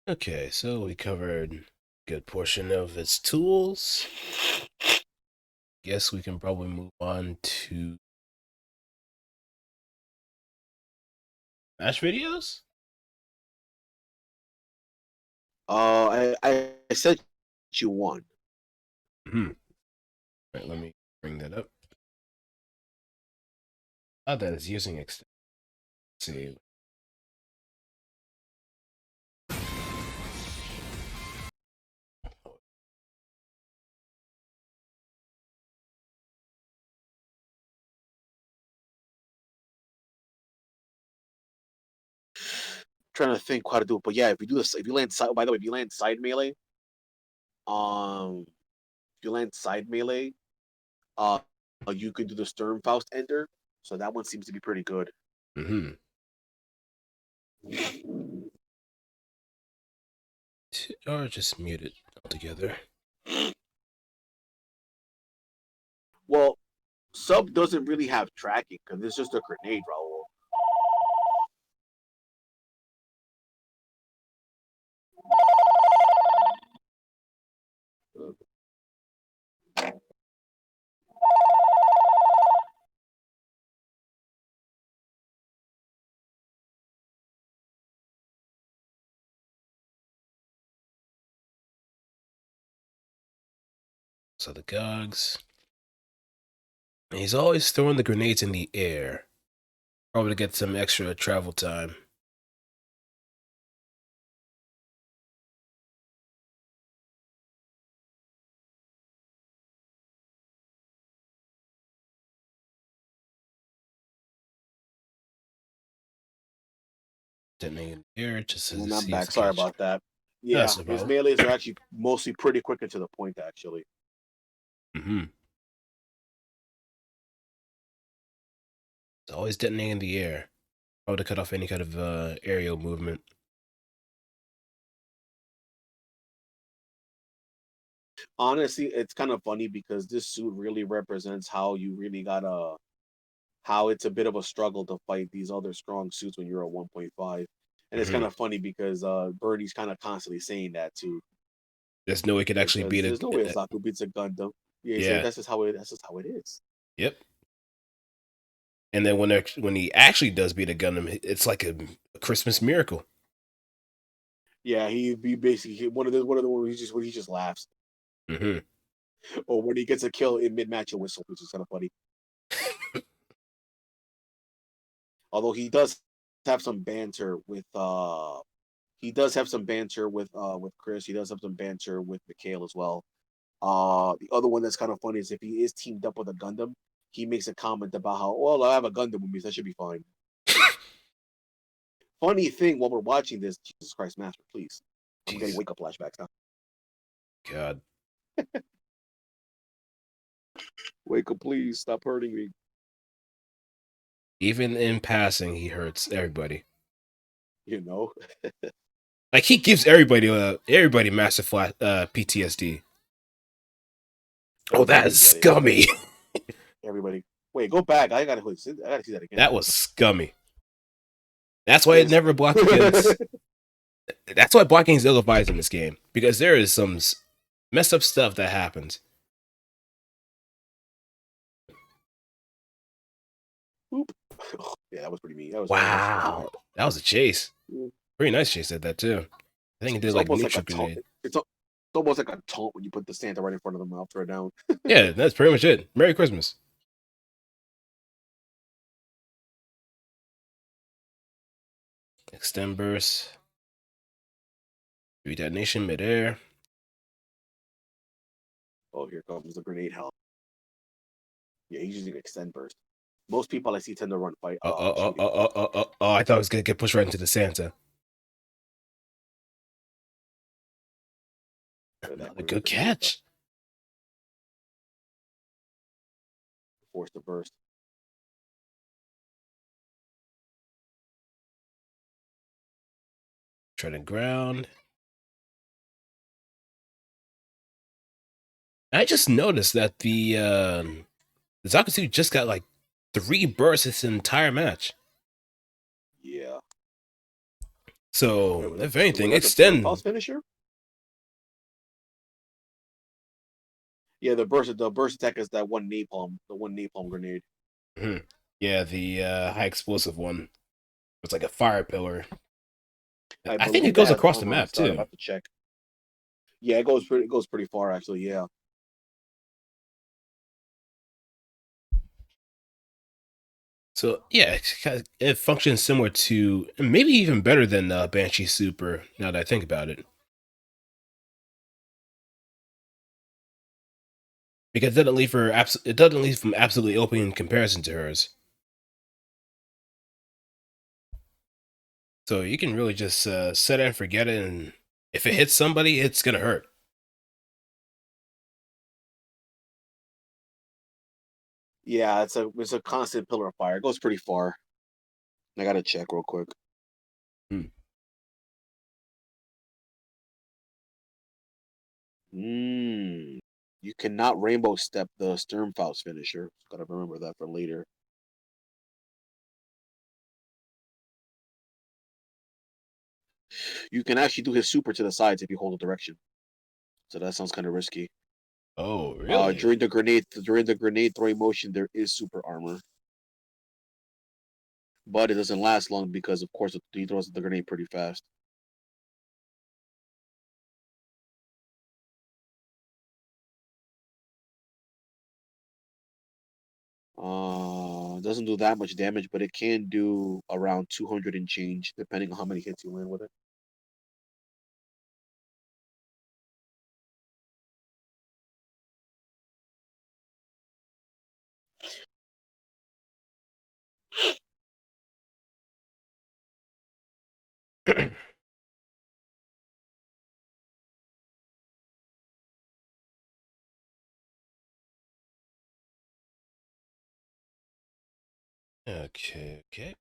Speaker 1: Okay, so we covered a good portion of its tools. Guess we can probably move on to Smash videos.
Speaker 2: I said you won.
Speaker 1: Hmm. Right, let me bring that up. Oh, that is using extend. Let's see.
Speaker 2: trying to think how to do it. But yeah, if you do this, if you land side, by the way, if you land side melee, if you land side melee, uh, you could do the Sternfaust ender. So that one seems to be pretty good.
Speaker 1: Mm-hmm. Or just mute it altogether.
Speaker 2: Well, sub doesn't really have tracking because it's just a grenade, Raul.
Speaker 1: So the Gogs. And he's always throwing the grenades in the air. Probably to get some extra travel time. Detonating in the air just to
Speaker 2: And I'm
Speaker 1: see if
Speaker 2: back.
Speaker 1: the
Speaker 2: Sorry
Speaker 1: catch.
Speaker 2: about that.
Speaker 1: No,
Speaker 2: Yeah,
Speaker 1: that's no
Speaker 2: his
Speaker 1: problem.
Speaker 2: melees are actually mostly pretty quick and to the point, actually.
Speaker 1: Mm-hmm. It's always detonating in the air. Probably to cut off any kind of aerial movement.
Speaker 2: Honestly, it's kind of funny because this suit really represents how you really gotta, how it's a bit of a struggle to fight these other strong suits when you're a 1.5. And it's
Speaker 1: Mm-hmm.
Speaker 2: kind of funny because Birdie's kind of constantly saying that too.
Speaker 1: There's no way it could actually
Speaker 2: Because
Speaker 1: beat
Speaker 2: there's no way
Speaker 1: a
Speaker 2: Zaku beats a Gundam. Yeah, he said
Speaker 1: yeah.
Speaker 2: that's just how it. That's just how it is.
Speaker 1: Yep. And then when he actually does beat a Gundam, it's like a Christmas miracle.
Speaker 2: Yeah, he basically one of the ones he just laughs,
Speaker 1: Mm-hmm.
Speaker 2: or when he gets a kill in mid match, a whistle, which is kind of funny. Although he does have some banter with he does have some banter with Chris. He does have some banter with Mikhail as well. The other one that's kind of funny is if he is teamed up with a Gundam, he makes a comment about how, well, I have a Gundam with me, so that should be fine. Funny thing while we're watching this, Jesus Christ, Master, please. I'm getting
Speaker 1: Jeez.
Speaker 2: wake up flashbacks now.
Speaker 1: God.
Speaker 2: Wake up, please. Stop hurting me.
Speaker 1: Even in passing, he hurts everybody.
Speaker 2: You know?
Speaker 1: Like he gives everybody massive PTSD. Oh, that is scummy.
Speaker 2: Everybody. Wait, go back. I gotta see that again.
Speaker 1: That was scummy. That's why it
Speaker 2: Is
Speaker 1: never blocked against. That's why blocking is ill-advised in this game, because there is some messed up stuff that happens.
Speaker 2: Yeah, that was pretty mean. That was
Speaker 1: Wow, that was a chase.
Speaker 2: Yeah.
Speaker 1: Pretty nice chase at that too. I think it did
Speaker 2: It's
Speaker 1: like
Speaker 2: almost like
Speaker 1: neutral
Speaker 2: a taunt.
Speaker 1: grenade.
Speaker 2: It's almost like a taunt when you put the Santa right in front of the mouth, throw it down.
Speaker 1: Yeah, that's pretty much it. Merry Christmas. Extend burst. Redetonation midair.
Speaker 2: Oh, here comes the grenade hell. Yeah, he's using extend burst. Most people I see tend to run fight.
Speaker 1: Oh, I thought I was gonna get pushed right into the Santa. Another good catch.
Speaker 2: Force the burst.
Speaker 1: Treading ground. I just noticed that the Zaku just got like 3 bursts this entire match.
Speaker 2: Yeah.
Speaker 1: So, if anything,
Speaker 2: Was that
Speaker 1: extend.
Speaker 2: the finisher? Yeah, the burst attack is that one napalm grenade.
Speaker 1: Mm-hmm. Yeah, the high explosive one. It's like a fire pillar. I think it goes across the map too.
Speaker 2: I have to check. Yeah, it goes pretty far actually. Yeah.
Speaker 1: So yeah, it functions similar to, maybe even better than Banshee Super. Now that I think about it, because it doesn't leave her it doesn't leave from absolutely open in comparison to hers. So you can really just set it and forget it, and if it hits somebody, it's gonna hurt.
Speaker 2: Yeah, it's a constant pillar of fire. It goes pretty far. I gotta check real quick.
Speaker 1: Hmm.
Speaker 2: Mm. You cannot rainbow step the Sturmfaust finisher. Gotta remember that for later. You can actually do his super to the sides if you hold a direction. So that sounds kind of risky.
Speaker 1: Oh, really?
Speaker 2: During the grenade throwing motion, there is super armor, but it doesn't last long because, of course, he throws the grenade pretty fast. Doesn't do that much damage, but it can do around 200 and change, depending on how many hits you land with it.
Speaker 1: Okay, okay.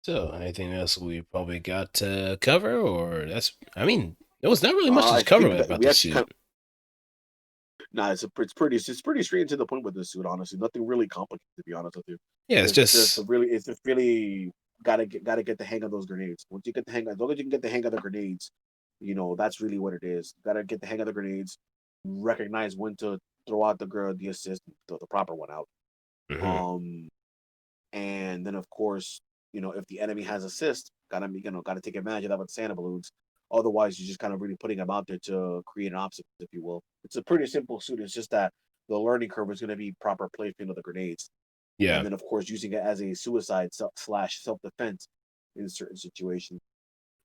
Speaker 1: So, anything else we probably got to cover, or that's? I mean, there was not really much
Speaker 2: I
Speaker 1: to cover
Speaker 2: think that
Speaker 1: about
Speaker 2: we
Speaker 1: the
Speaker 2: actually kind
Speaker 1: suit.
Speaker 2: of, nah, it's pretty straight to the point with this suit. Honestly, nothing really complicated to be honest with you.
Speaker 1: Yeah,
Speaker 2: It's just really gotta get the hang of those grenades. Once you get the hang, as long as you can get the hang of the grenades, that's really what it is. Gotta get the hang of the grenades, recognize when to throw out the assist, the proper one out.
Speaker 1: hmm
Speaker 2: Um, and then of course, if the enemy has assist, gotta take advantage of that with Santa balloons. Otherwise, you're just kind of really putting them out there to create an obstacle, if you will. It's a pretty simple suit. It's just that the learning curve is going to be proper placement of the grenades, and
Speaker 1: Yeah.
Speaker 2: then of course using it as a suicide slash self defense in certain situations.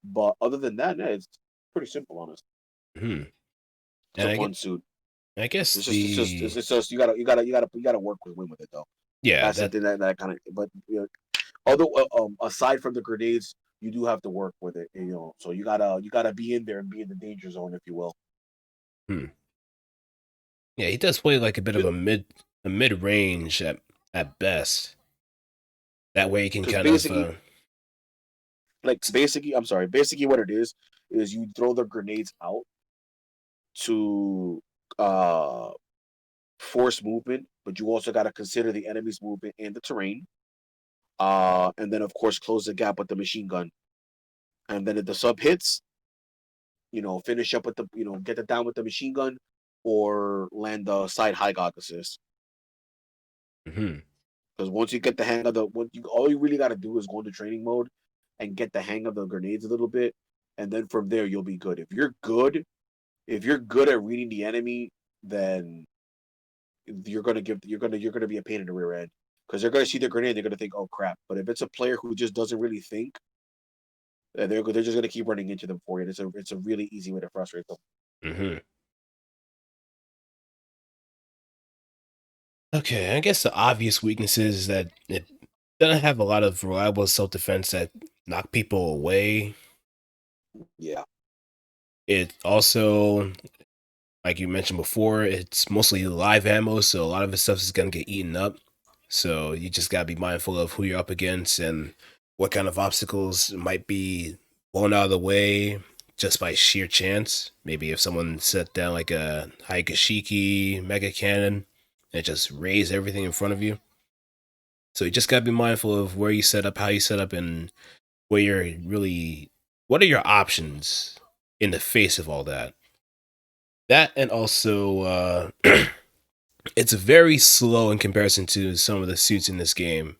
Speaker 2: But other than that, no, it's pretty simple, honestly.
Speaker 1: hmm
Speaker 2: It's
Speaker 1: And
Speaker 2: a fun suit.
Speaker 1: I guess
Speaker 2: It's just you gotta work with win with it though.
Speaker 1: yeah,
Speaker 2: That's the
Speaker 1: that
Speaker 2: thing that kind of. But although aside from the grenades, you do have to work with it. So you gotta be in there and be in the danger zone, if you will.
Speaker 1: hmm. Yeah, he does play like a bit of a mid range at best. That way he can
Speaker 2: Because
Speaker 1: kind of
Speaker 2: basically what it is you throw the grenades out to uh force movement, but you also got to consider the enemy's movement and the terrain. And then of course close the gap with the machine gun. And then if the sub hits, finish up with get it down with the machine gun, or land the side high gog assist.
Speaker 1: hmm
Speaker 2: Because once you get the hang of all you really got to do is go into training mode and get the hang of the grenades a little bit, and then from there you'll be good. If you're good at reading the enemy, then you're gonna be a pain in the rear end because they're gonna see the grenade, they're gonna think, oh crap. But if it's a player who just doesn't really think, they're just gonna keep running into them for you. It's a really easy way to frustrate them.
Speaker 1: hmm Okay, I guess the obvious weakness is that it doesn't have a lot of reliable self defense that knock people away.
Speaker 2: Yeah,
Speaker 1: It also, like you mentioned before, it's mostly live ammo, so a lot of the stuff is gonna get eaten up. So you just gotta be mindful of who you're up against and what kind of obstacles might be blown out of the way just by sheer chance. Maybe if someone set down like a Haigashiki mega cannon and just raise everything in front of you. So you just gotta be mindful of where you set up, how you set up, and where you're really what are your options in the face of all that. That and also it's very slow in comparison to some of the suits in this game.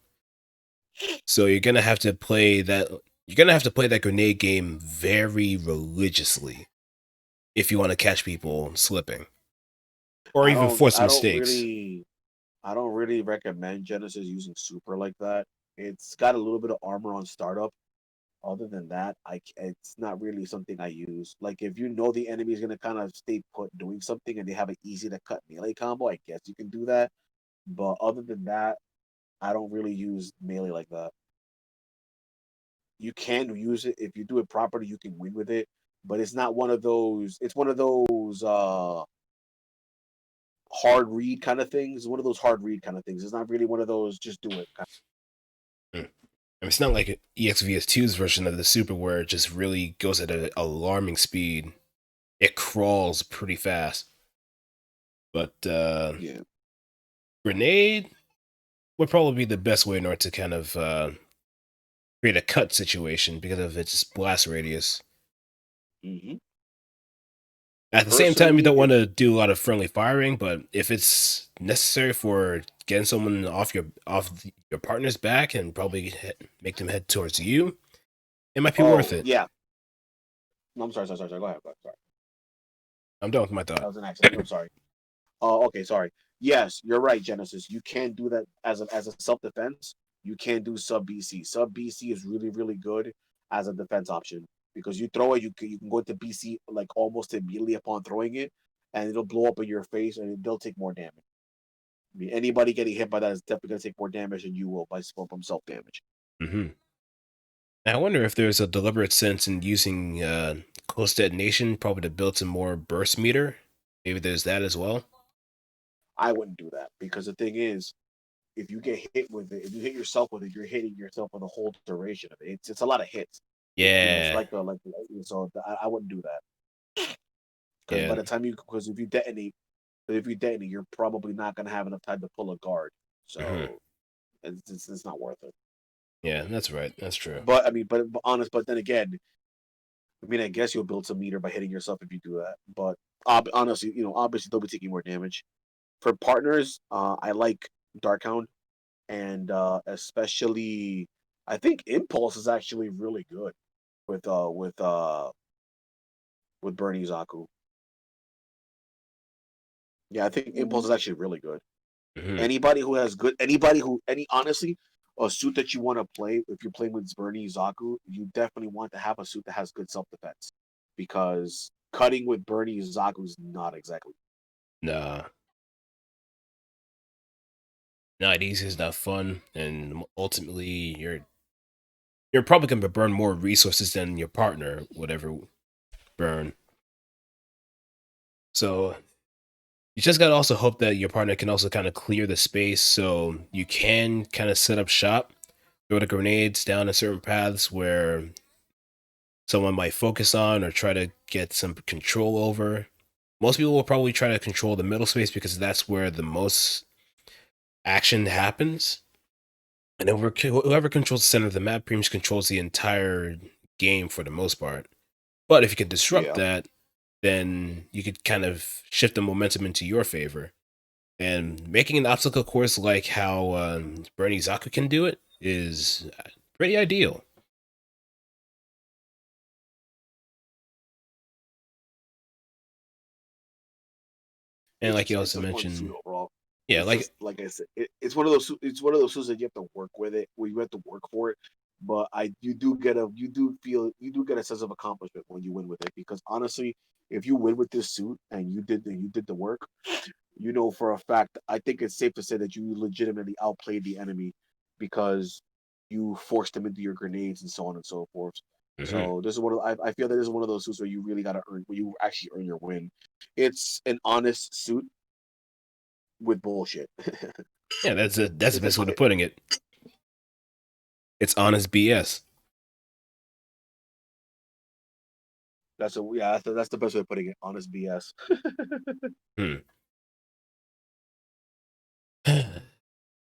Speaker 1: So you're gonna have to play that grenade game very religiously if you want to catch people slipping. Or
Speaker 2: I
Speaker 1: even
Speaker 2: don't
Speaker 1: force
Speaker 2: I don't
Speaker 1: mistakes.
Speaker 2: really I don't really recommend Genesis using super like that. It's got a little bit of armor on startup. Other than that, it's not really something I use. Like if you know the enemy is gonna kind of stay put doing something and they have an easy to cut melee combo, I guess you can do that. But other than that, I don't really use melee like that. You can use it if you do it properly. You can win with it, but it's not one of those. It's one of those hard read kind of things. It's one of those hard read kind of things. It's not really one of those just do it.
Speaker 1: Hmm. I mean, it's not like EXVS2's version of the super where it just really goes at an alarming speed. It crawls pretty fast. But
Speaker 2: Yeah.
Speaker 1: grenade would probably be the best way in order to kind of create a cut situation because of its blast radius.
Speaker 2: Mm-hmm.
Speaker 1: At the same time, you don't want to do a lot of friendly firing, but if it's necessary for getting someone off your partner's back and probably make them head towards you, it might be worth it.
Speaker 2: Yeah. No, I'm sorry. Go ahead. Sorry.
Speaker 1: I'm done with my
Speaker 2: That
Speaker 1: thought.
Speaker 2: was an accident. I'm sorry. Oh, okay. Sorry. Yes, you're right, Genesis. You can do that as a self defense. You can do sub BC. Sub BC is really good as a defense option because you throw it, you can go to BC like almost immediately upon throwing it, and it'll blow up in your face, and they'll take more damage. I mean, anybody getting hit by that is definitely going to take more damage than you will from self damage.
Speaker 1: Mm-hmm. Now, I wonder if there's a deliberate sense in using close detonation, probably to build some more burst meter. Maybe there's that as well.
Speaker 2: I wouldn't do that because the thing is, if you get hit with it, if you hit yourself with it, you're hitting yourself for the whole duration of it. It's a lot of hits. It's
Speaker 1: Yeah,
Speaker 2: like so I wouldn't do that because
Speaker 1: yeah,
Speaker 2: by the time if you detonate, you're probably not gonna have enough time to pull a guard.
Speaker 1: mm-hmm.
Speaker 2: So it's not worth it.
Speaker 1: Yeah. That's right. That's true.
Speaker 2: But I mean, but honest. But then again, I mean, I guess you'll build some meter by hitting yourself if you do that. But honestly, obviously they'll be taking more damage. For partners, I like Darkhound, and especially I think Impulse is actually really good with Bernie Zaku. Yeah, I think Impulse is actually really good.
Speaker 1: Mm-hmm.
Speaker 2: Anybody who honestly, a suit that you want to play if you're playing with Bernie Zaku, you definitely want to have a suit that has good self defense because cutting with Bernie Zaku is not exactly.
Speaker 1: Nah, not easy. It's not fun, and ultimately, you're probably going to burn more resources than your partner would ever burn. So you just got to also hope that your partner can also kind of clear the space so you can kind of set up shop, throw the grenades down in certain paths where someone might focus on or try to get some control over. Most people will probably try to control the middle space because that's where the most action happens. And whoever controls the center of the map pretty much controls the entire game for the most part. But if you can disrupt
Speaker 2: Yeah,
Speaker 1: that, then you could kind of shift the momentum into your favor. And making an obstacle course like how Bernie Zaku can do it is pretty ideal. And like you
Speaker 2: it's
Speaker 1: also
Speaker 2: a fun suit
Speaker 1: mentioned,
Speaker 2: overall.
Speaker 1: yeah,
Speaker 2: It's
Speaker 1: like
Speaker 2: just like I said, it's one of those suits that you have to work with it, where you have to work for it. But you do get a sense of accomplishment when you win with it because honestly, if you win with this suit and you did the work, you know for a fact. I think it's safe to say that you legitimately outplayed the enemy because you forced them into your grenades and so on and so forth.
Speaker 1: mhm.
Speaker 2: So this is I feel that this is one of those suits where you really gotta earn where you actually earn your win. It's an honest suit with bullshit.
Speaker 1: Yeah, that's the
Speaker 2: It's an
Speaker 1: best way of putting it. It's honest BS.
Speaker 2: that's the best way of putting it. Honest BS.
Speaker 1: Hmm.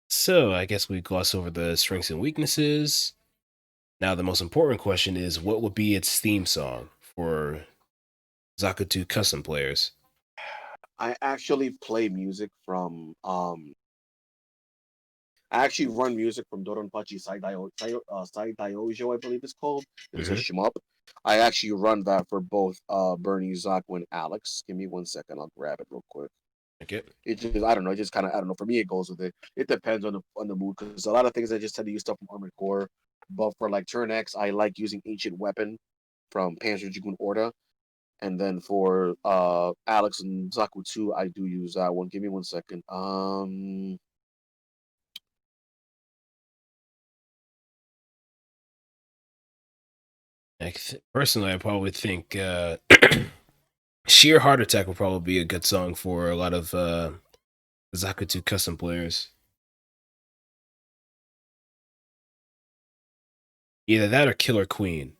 Speaker 1: So I guess we gloss over the strengths and weaknesses. Now the most important question is what would be its theme song for Zaku 2 custom players?
Speaker 2: I actually play music from I actually run music from Doronpachi Saidaijo, I believe it's called. It's a
Speaker 1: Hmm.
Speaker 2: shmup. I actually run that for both Bernie, Zaku, and Alex. Give me 1 second, I'll grab it real quick.
Speaker 1: Okay.
Speaker 2: It just I don't know, it just kinda I don't know. For me it goes with it. It depends on the mood because a lot of things I just tend to use stuff from Armored Core. But for like turn X, I like using Ancient Weapon from Panzer Dragoon Orta. And then for Alex and Zaku 2, I do use that one. Give me 1 second.
Speaker 1: Personally, I probably think Sheer Heart Attack will probably be a good song for a lot of Zaku 2 custom players. Either that or Killer Queen.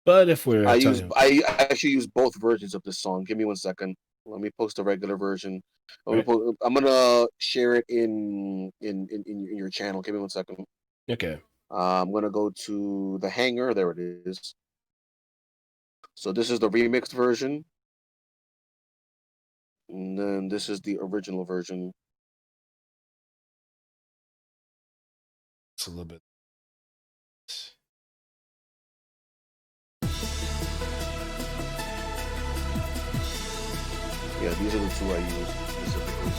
Speaker 1: But if we're talking,
Speaker 2: I actually use both versions of this song. Give me 1 second. Let me post the regular version.
Speaker 1: right?
Speaker 2: I'm gonna share it in your channel. Give me 1 second.
Speaker 1: Okay.
Speaker 2: I'm gonna go to the Hangar. There it is. So this is the remixed version, and then this is the original version.
Speaker 1: It's a little bit.
Speaker 2: Yeah, these are the two I use specifically.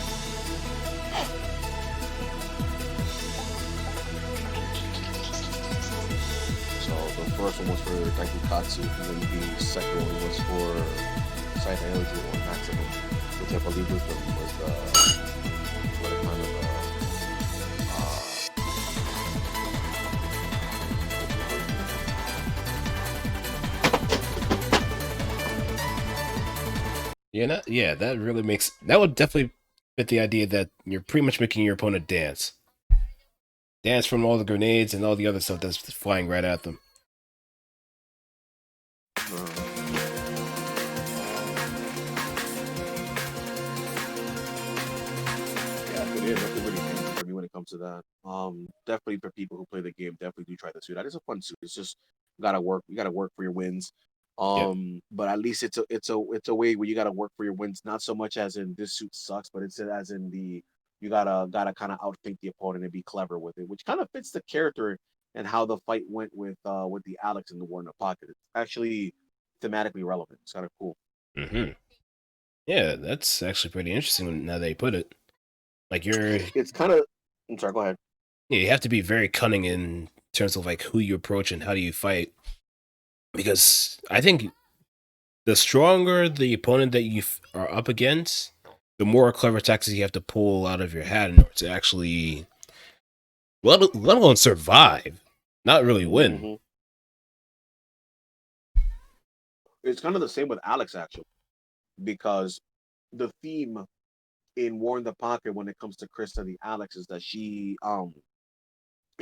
Speaker 2: So the first one was for Daikukatsu, and then the second one was for Saita Energy or Maximum, which I believe was the what kind of
Speaker 1: Yeah, that really makes that would definitely fit the idea that you're pretty much making your opponent dance from all the grenades and all the other stuff that's flying right at them.
Speaker 2: Yeah, it is. Nothing really changes for me when it comes to that. Definitely for people who play the game, definitely do try the suit. That is a fun suit. It's just gotta work. You gotta work for your wins.
Speaker 1: Yep.
Speaker 2: But at least it's a way where you gotta work for your wins. Not so much as in this suit sucks, but it's as in the you gotta kind of outthink the opponent and be clever with it, which kind of fits the character and how the fight went with the Alex in the War in the Pocket. It's actually thematically relevant. It's kind of cool.
Speaker 1: Mm-hmm. Yeah, that's actually pretty interesting now that you put it. Like
Speaker 2: It's kind of. I'm sorry. Go ahead.
Speaker 1: yeah, you have to be very cunning in terms of like who you approach and how do you fight. Because I think the stronger the opponent that you are up against, the more clever tactics you have to pull out of your hat in order to actually, let alone survive, not really win.
Speaker 2: Mm-hmm. It's kind of the same with Alex actually, because the theme in War in the Pocket when it comes to Krista the Alex is that she and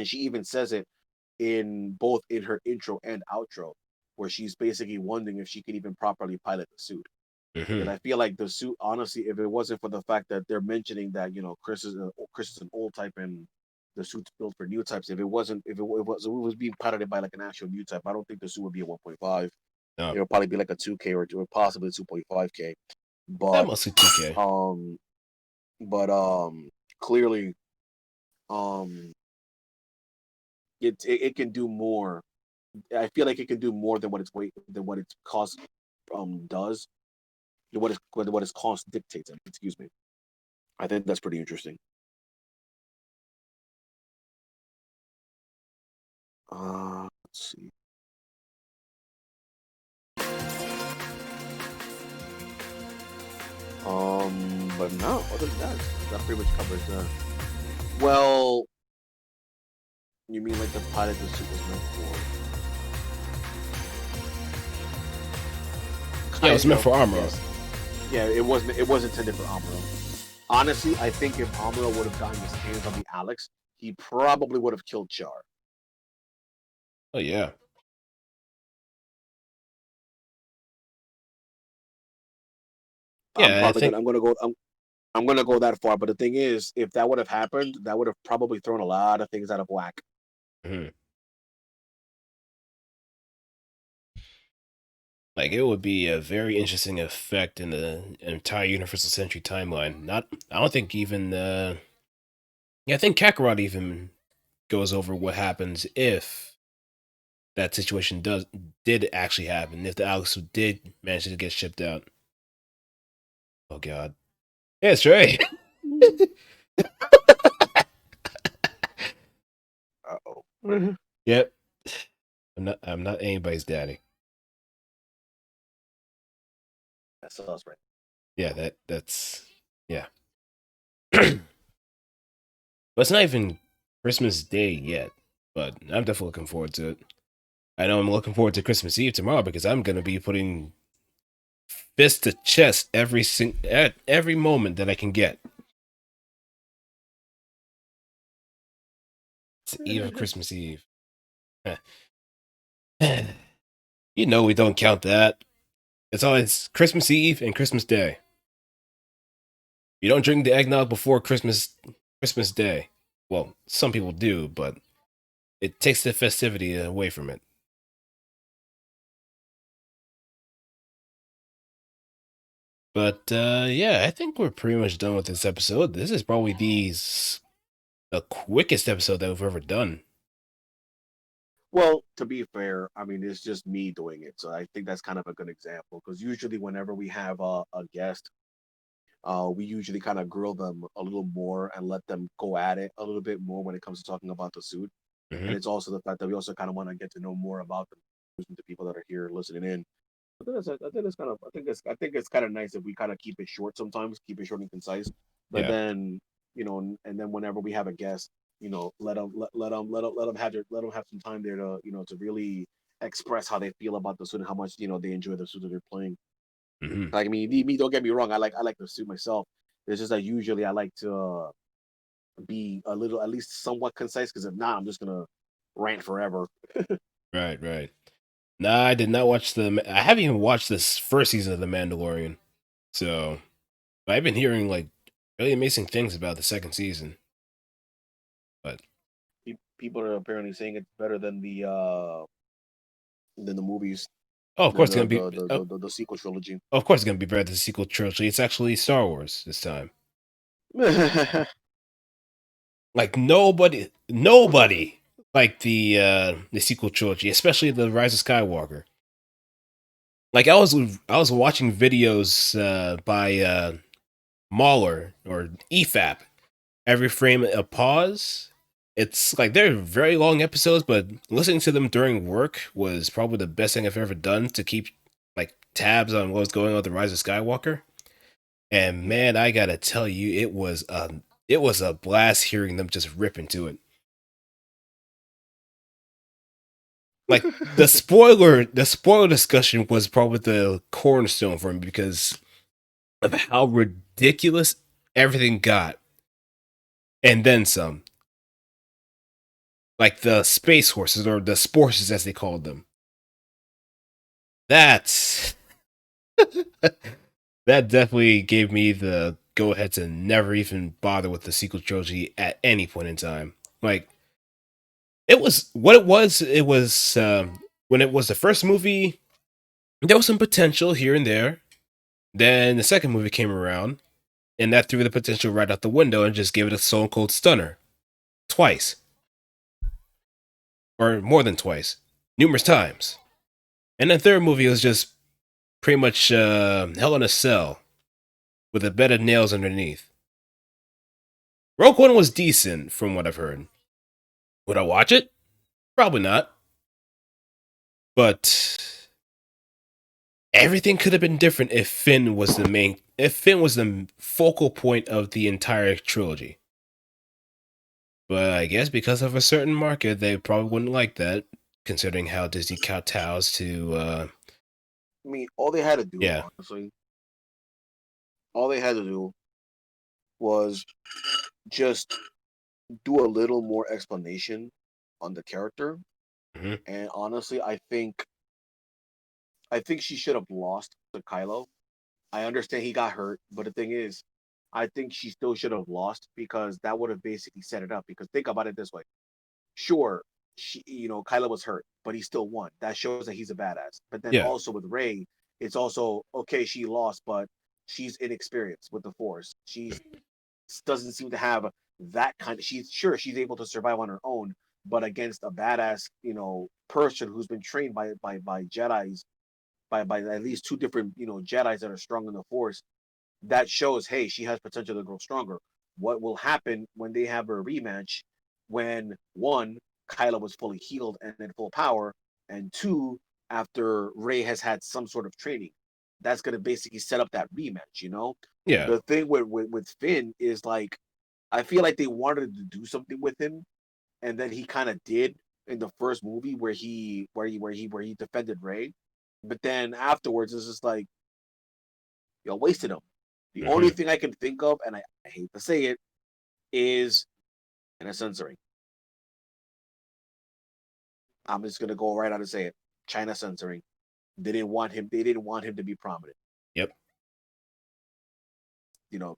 Speaker 2: she even says it in both in her intro and outro, where she's basically wondering if she can even properly pilot the suit. Because
Speaker 1: Mm-hmm.
Speaker 2: I feel like the suit, honestly, if it wasn't for the fact that they're mentioning that Chris is an old type and the suit's built for new types, if it was being piloted by like an actual new type, I don't think the suit would be a 1.5.
Speaker 1: No,
Speaker 2: It'll probably be like a 2K or possibly 2.5K.
Speaker 1: that
Speaker 2: But
Speaker 1: mostly 2K.
Speaker 2: um, but clearly, um, it can do more. I feel like it can do more than what its cost does, than what its cost dictates. Excuse me. I think that's pretty interesting. Let's see. But no, other than that, that pretty much covers that. Well, you mean like the pilot the suit was meant for?
Speaker 1: Yeah, it was
Speaker 2: Kind
Speaker 1: meant
Speaker 2: of,
Speaker 1: for armor.
Speaker 2: yes. Yeah, it was intended for Amuro. Honestly, I think if Amuro would have gotten his hands on the Alex, he probably would have killed Char.
Speaker 1: Oh yeah,
Speaker 2: I'm
Speaker 1: yeah. I
Speaker 2: probably gonna
Speaker 1: think.
Speaker 2: I'm gonna go that far. But the thing is, if that would have happened, that would have probably thrown a lot of things out of whack.
Speaker 1: Mhm. Like it would be a very interesting effect in the entire Universal Century timeline. Not, I don't think even. Yeah, I think Kakarot even goes over what happens if that situation did actually happen. If the Alex did manage to get shipped out. Oh God. Yeah, that's right.
Speaker 2: Uh-oh.
Speaker 1: Yep. I'm not anybody's daddy.
Speaker 2: That's us, right?
Speaker 1: Yeah, that's yeah. But it's not even Christmas Day yet. but I'm definitely looking forward to it. I know I'm looking forward to Christmas Eve tomorrow because I'm gonna be putting fist to chest at every moment that I can get. It's the eve of Christmas Eve. You know we don't count that. It's always Christmas Eve and Christmas Day. You don't drink the eggnog before Christmas Day. Well, some people do, but it takes the festivity away from it. But yeah, I think we're pretty much done with this episode. This is probably the quickest episode that we've ever done.
Speaker 2: Well, to be fair, I mean, it's just me doing it. So I think that's kind of a good example because usually, whenever we have a guest, we usually kind of grill them a little more and let them go at it a little bit more when it comes to talking about the suit.
Speaker 1: Hmm.
Speaker 2: And it's also the fact that we also kind of want to get to know more about the people that are here listening in. I think it's kind of nice if we kind of keep it short sometimes, keep it short and concise. But
Speaker 1: Yeah.
Speaker 2: then, and then whenever we have a guest, let them have some time there to to really express how they feel about the suit and how much they enjoy the suit that they're playing.
Speaker 1: Hmm.
Speaker 2: Like, I mean, me, don't get me wrong, I like the suit myself. It's just that usually I like to be a little, at least somewhat concise, because if not, I'm just gonna rant forever.
Speaker 1: Right, right. Nah, I did not watch I haven't even watched this first season of The Mandalorian. So, but I've been hearing like really amazing things about the second season. But
Speaker 2: People are apparently saying it's better than the movies,
Speaker 1: oh, of
Speaker 2: than
Speaker 1: course it's gonna be.
Speaker 2: the sequel trilogy.
Speaker 1: Of course it's gonna be better than the sequel trilogy. It's actually Star Wars this time. Like nobody like the sequel trilogy, especially the Rise of Skywalker. Like I was watching videos by Mauler or EFAP. Every frame a pause. It's like they're very long episodes, but listening to them during work was probably the best thing I've ever done to keep like tabs on what was going on with the Rise of Skywalker. And
Speaker 2: Yeah.
Speaker 1: man, I gotta tell you, it was a blast hearing them just rip into it. Like the spoiler discussion was probably the cornerstone for me because of how ridiculous everything got, and then some. Like the space horses or the sporces as they called them. That's that definitely gave me the go ahead to never even bother with the sequel trilogy at any point in time. Like it was what it was. It was when it was the first movie. There was some potential here and there. Then the second movie came around, and that threw the potential right out the window and just gave it a Stone Cold Stunner twice, or more than twice, numerous times. And the third movie was just pretty much Hell in a Cell with a bed of nails underneath. Rogue One was decent from what I've heard. Would I watch it? Probably not. But everything could have been different if Finn was the focal point of the entire trilogy. But I guess because of a certain market, they probably wouldn't like that, considering how Disney kowtows to
Speaker 2: I mean, all they had to do,
Speaker 1: yeah.
Speaker 2: honestly, all they had to do was just do a little more explanation on the character.
Speaker 1: Mhm.
Speaker 2: And honestly, I think she should have lost to Kylo. I understand he got hurt, but the thing is, I think she still should have lost because that would have basically set it up. Because think about it this way: sure, Kylo was hurt, but he still won. That shows that he's a badass. But then
Speaker 1: Yeah.
Speaker 2: also with Rey, it's also okay. She lost, but she's inexperienced with the Force. She doesn't seem to have that kind of. She's able to survive on her own, but against a badass, person who's been trained by Jedi's by at least two different Jedi's that are strong in the Force. That shows, hey, she has potential to grow stronger. What will happen when they have a rematch? When one, Kylo was fully healed and in full power, and two, after Rey has had some sort of training, that's going to basically set up that rematch.
Speaker 1: Yeah.
Speaker 2: The thing with Finn is like, I feel like they wanted to do something with him, and then he kind of did, in the first movie where he defended Ray, but then afterwards it's just like wasted him. The only
Speaker 1: Hmm.
Speaker 2: thing I can think of, and I hate to say it, is in a censoring. I'm just gonna go right out and say it. China censoring. They didn't want him. They didn't want him to be prominent.
Speaker 1: Yep.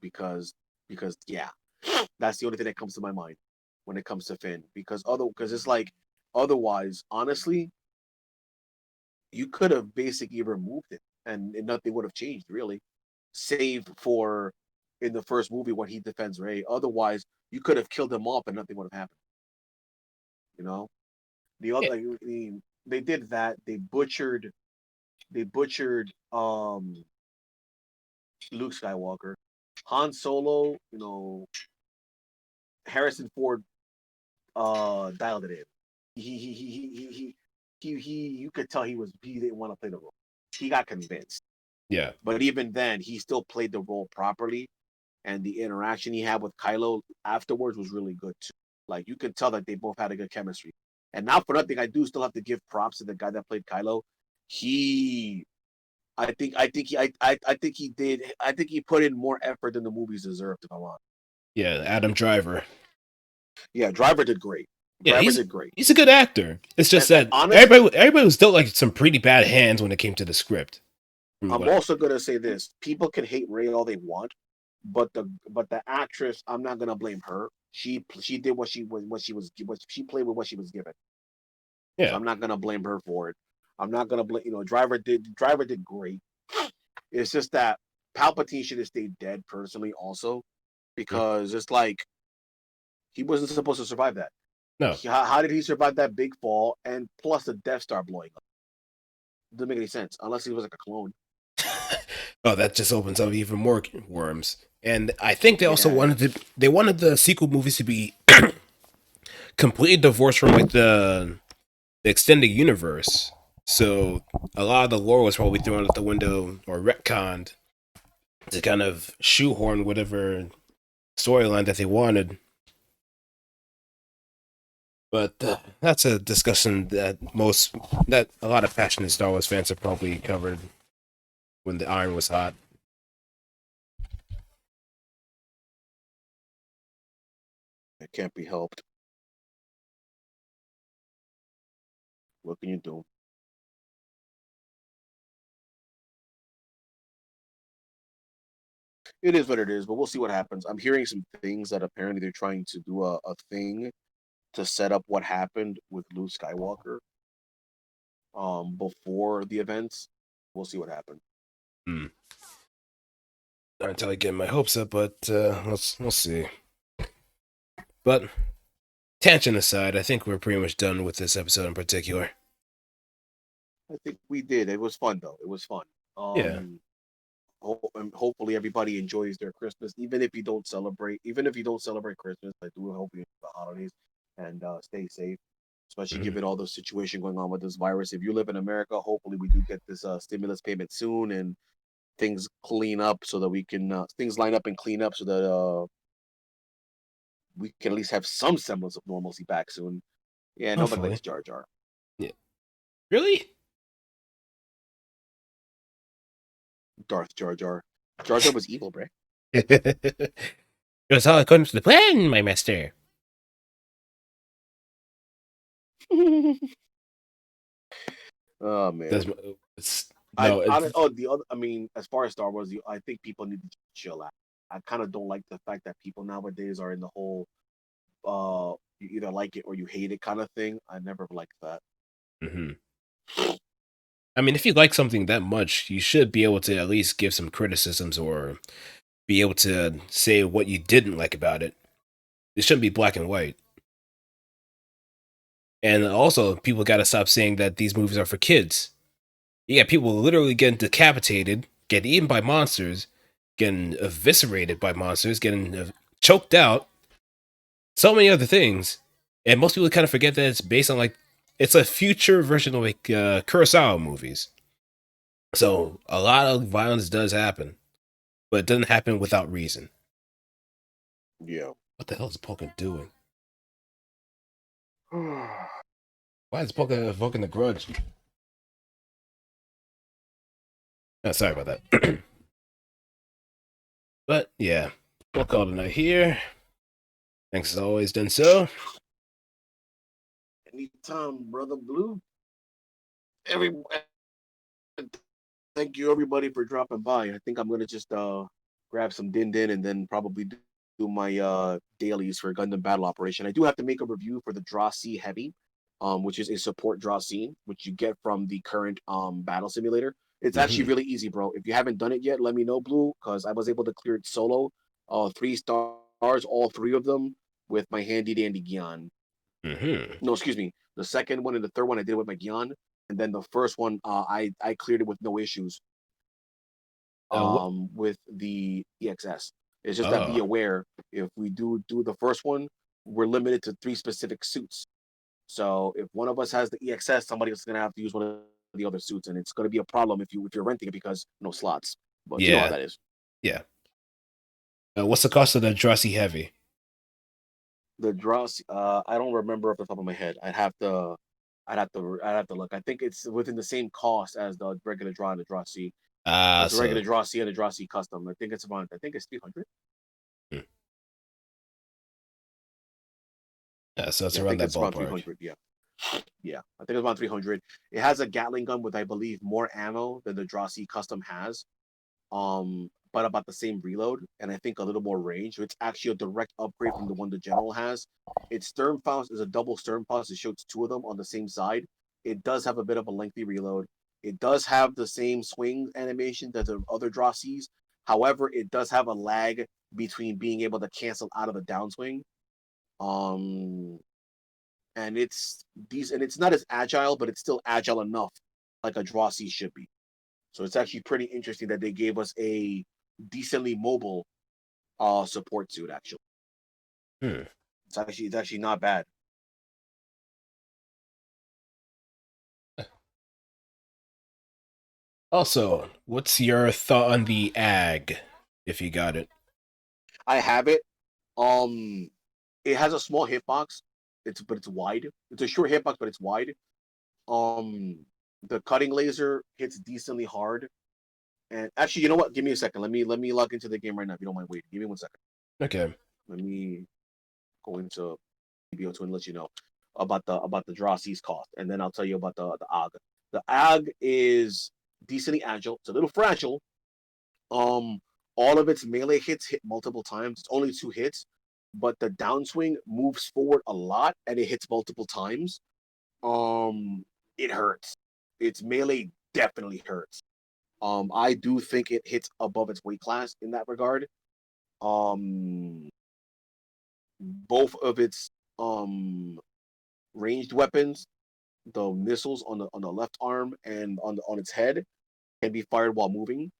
Speaker 2: Because yeah, that's the only thing that comes to my mind when it comes to Finn. Because it's like otherwise, honestly, you could have basically removed it and nothing would have changed really, save for in the first movie when he defends Ray. Otherwise, you could have killed him off and nothing would have happened. You know, the other
Speaker 1: Yeah.
Speaker 2: like, I mean, they did that. They butchered Luke Skywalker, Han Solo. Harrison Ford dialed it in. He you could tell he didn't want to play the role. He got convinced.
Speaker 1: Yeah.
Speaker 2: But even then, he still played the role properly, and the interaction he had with Kylo afterwards was really good too. Like you could tell that they both had a good chemistry. And not for nothing, I do still have to give props to the guy that played Kylo. He, I think he did. I think he put in more effort than the movies deserved. If I'm honest.
Speaker 1: Yeah. Adam Driver.
Speaker 2: Yeah, Driver did great.
Speaker 1: Yeah,
Speaker 2: Driver did great.
Speaker 1: he's a good actor. It's just
Speaker 2: And
Speaker 1: that
Speaker 2: honestly,
Speaker 1: everybody was dealt like some pretty bad hands when it came to the script.
Speaker 2: I'm also gonna say this: people can hate Ray all they want, but the actress, I'm not gonna blame her. She did what she played with what she was given. So
Speaker 1: Yeah.
Speaker 2: I'm not gonna blame her for it. I'm not gonna blame Driver did great. It's just that Palpatine should have stayed dead personally, also,
Speaker 1: Mhm.
Speaker 2: because it's like he wasn't supposed to survive that.
Speaker 1: No.
Speaker 2: How did he survive that big fall and plus the Death Star blowing up? Doesn't make any sense unless he was like a clone.
Speaker 1: Oh, that just opens up even more worms. And I think they also
Speaker 2: Yeah,
Speaker 1: wanted the sequel movies to be completely divorced from like the extended universe. So a lot of the lore was probably thrown out the window or retconned to kind of shoehorn whatever storyline that they wanted. But that's a discussion that a lot of passionate Star Wars fans have probably covered when the iron was hot.
Speaker 2: it can't be helped. What can you do? It is what it is, but we'll see what happens. I'm hearing some things that apparently they're trying to do a thing to set up what happened with Luke Skywalker before the events. We'll see what happens.
Speaker 1: Hmm. Not until I get my hopes up, but we'll see. But tangent aside, I think we're pretty much done with this episode in particular.
Speaker 2: I think we did. It was fun though. It was fun.
Speaker 1: Yeah.
Speaker 2: And hopefully everybody enjoys their Christmas, even if you don't celebrate. Even if you don't celebrate Christmas, I do hope you enjoy the holidays and stay safe. Especially
Speaker 1: Mhm.
Speaker 2: given all the situation going on with this virus. If you live in America, hopefully we do get this stimulus payment soon and things clean up so that we can things line up and clean up so that we can at least have some semblance of normalcy back soon. Yeah, nobody likes
Speaker 1: Hopefully.
Speaker 2: Jar Jar.
Speaker 1: Yeah. Really?
Speaker 2: Darth Jar Jar. Jar Jar was evil, Bray.
Speaker 1: It was all according to the plan, my master.
Speaker 2: Oh man.
Speaker 1: That's, it's,
Speaker 2: I
Speaker 1: no,
Speaker 2: honest, oh the other I mean, as far as Star Wars, I think people need to chill out. I kind of don't like the fact that people nowadays are in the whole you either like it or you hate it kind of thing. I never liked that.
Speaker 1: mhm. I mean, if you like something that much, you should be able to at least give some criticisms or be able to say what you didn't like about it. It shouldn't be black and white. And also, people got to stop saying that these movies are for kids. You got people literally getting decapitated, getting eaten by monsters, getting eviscerated by monsters, getting choked out, so many other things. And most people kind of forget that it's based on like it's a future version of like Kurosawa movies. So a lot of violence does happen, but it doesn't happen without reason.
Speaker 2: Yeah.
Speaker 1: What the hell is Pokemon doing? Why is Poke evoking the grudge? Oh, sorry about that. But yeah, we'll call it a night here. Thanks as always, Densuo.
Speaker 2: Anytime, brother Blue. Every Thank you everybody for dropping by. I think I'm gonna just grab some din din and then probably do my dailies for Gundam Battle Operation. I do have to make a review for the Draw C Heavy, which is a support draw scene, which you get from the current battle simulator. It's actually
Speaker 1: Mm-hmm.
Speaker 2: really easy, bro. If you haven't done it yet, let me know, Blue, because I was able to clear it solo. 3 stars, all three of them with my handy dandy Gyan.
Speaker 1: Mm-hmm.
Speaker 2: No, excuse me. The second one and the third one I did with my Gyan, and then the first one I cleared it with no issues
Speaker 1: What?
Speaker 2: with the EXS. It's just that be
Speaker 1: Oh,
Speaker 2: aware if we do the first one, we're limited to 3 specific suits. So if one of us has the EXS, somebody else is gonna have to use one of the other suits, and it's gonna be a problem if you're renting it because no slots. But you know how
Speaker 1: yeah,
Speaker 2: that is.
Speaker 1: yeah. What's the cost of the Drosy Heavy?
Speaker 2: The draws, I don't remember off the top of my head. I'd have to look. I think it's within the same cost as the regular draw and the draw C.
Speaker 1: Ah,
Speaker 2: It's the
Speaker 1: so
Speaker 2: regular draw C and the draw C custom. I think it's 300.
Speaker 1: hmm. Yeah, so it's
Speaker 2: Yeah, I
Speaker 1: around
Speaker 2: think
Speaker 1: that
Speaker 2: it's around
Speaker 1: ballpark.
Speaker 2: 300. Yeah. Yeah, I think it's around 300. It has a Gatling gun with, I believe, more ammo than the Draw C custom has. But about the same reload, and I think a little more range. It's actually a direct upgrade from the one the General has. Its stern faust is a double stern faust. It shoots 2 of them on the same side. It does have a bit of a lengthy reload. It does have the same swing animation that the other Draw Cs. However, it does have a lag between being able to cancel out of the downswing. Um, and it's not as agile, but it's still agile enough, like a Draw C should be. So it's actually pretty interesting that they gave us a decently mobile support suit. Actually,
Speaker 1: Hmm.
Speaker 2: it's actually not bad.
Speaker 1: Also, what's your thought on the AG, if you got it?
Speaker 2: I have it. Um, it has a small hitbox. It's wide. It's a short hitbox, but it's wide. Um, the cutting laser hits decently hard. And actually, you know what? Give me a second. Let me log into the game right now. If you don't mind, wait. Give me 1 second.
Speaker 1: Okay.
Speaker 2: Let me go into BO2 and let you know about the draw C's cost, and then I'll tell you about the AG. The AG is decently agile. It's a little fragile. Um, all of its melee hits hit multiple times. It's only 2 hits, but the downswing moves forward a lot and it hits multiple times. It hurts. Its melee definitely hurts. I do think it hits above its weight class in that regard. Um, both of its ranged weapons, the missiles on the left arm and on its head, can be fired while moving.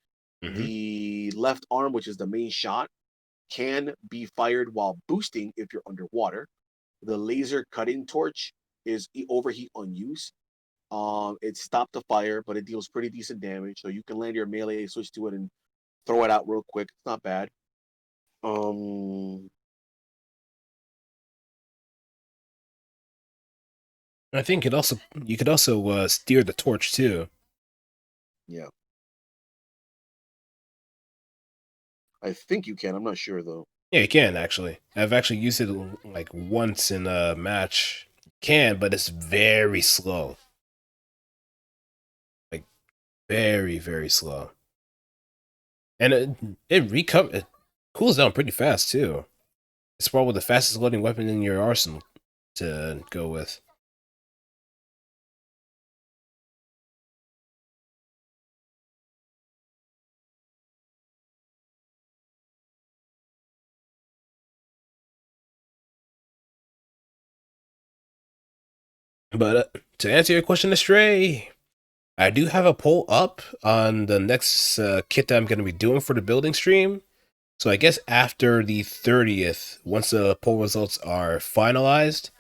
Speaker 1: Mm-hmm.
Speaker 2: The left arm, which is the main shot, can be fired while boosting if you're underwater. The laser cutting torch is overheat on use. It's stopped the fire, but it deals pretty decent damage. So you can land your melee, switch to it, and throw it out real quick. It's not bad. Um,
Speaker 1: I think you could also steer the torch too.
Speaker 2: yeah, I think you can. I'm not sure though.
Speaker 1: Yeah, you can actually. I've actually used it like once in a match. Can, but it's very slow. Like very, very slow. And it cools down pretty fast too. It's probably the fastest loading weapon in your arsenal to go with. But to answer your question, Astray, I do have a poll up on the next kit that I'm going to be doing for the building stream. So I guess after the 30th, once the poll results are finalized,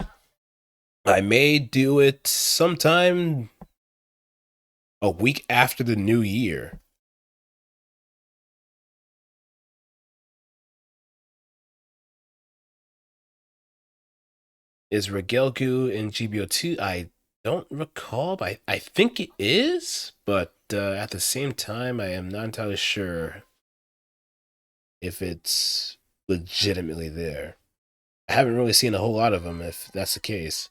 Speaker 1: I may do it sometime a week after the new year. Is Regelku in GBO2? I don't recall, but I think it is, but at the same time, I am not entirely sure if it's legitimately there. I haven't really seen a whole lot of them, if that's the case.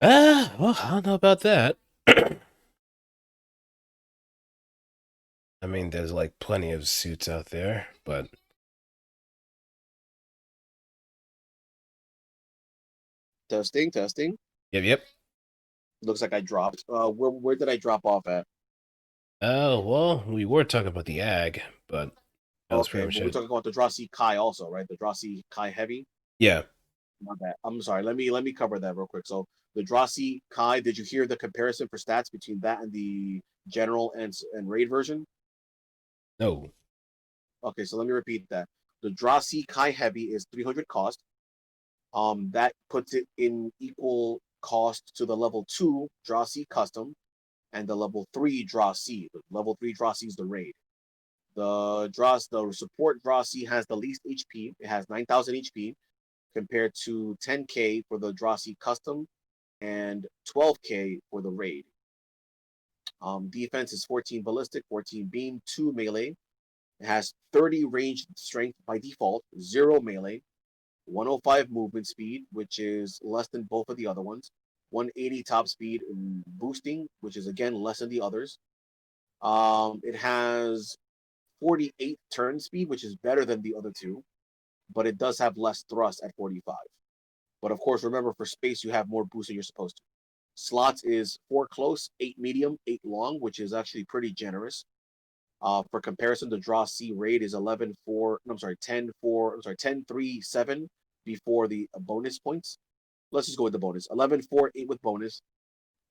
Speaker 1: Well, I don't know about that. I mean, there's like plenty of suits out there, but
Speaker 2: Testing, testing.
Speaker 1: yep.
Speaker 2: Looks like I dropped. Where did I drop off at?
Speaker 1: Oh, well, we were talking about the ag, but that was pretty
Speaker 2: Okay,
Speaker 1: much
Speaker 2: but we're
Speaker 1: it.
Speaker 2: talking about the Drossi Kai also, right? The Drossi Kai Heavy.
Speaker 1: Yeah.
Speaker 2: My bad. I'm sorry. Let me cover that real quick. So the Drossi Kai, did you hear the comparison for stats between that and the general and raid version?
Speaker 1: No.
Speaker 2: Okay, so let me repeat that. The Drossi Kai Heavy is 300 cost. That puts it in equal cost to the level 2 Drossi Custom and the level 3 Drossi. The level 3 Drossi is the raid. The support Drossi has the least HP. It has 9,000 HP compared to 10k for the Drossi Custom and 12k for the raid. Defense is 14 ballistic, 14 beam, 2 melee. It has 30 range strength by default, 0 melee, 105 movement speed, which is less than both of the other ones, 180 top speed boosting, which is again less than the others. It has 48 turn speed, which is better than the other two, but it does have less thrust at 45. But of course, remember for space, you have more boost than you're supposed to. Slots is 4 close, 8 medium, 8 long, which is actually pretty generous. For comparison, the draw C rate is 11 4, I'm sorry, 10 4, I'm sorry, 10 3 7 before the bonus points. Let's just go with the bonus 11 4 8 with bonus,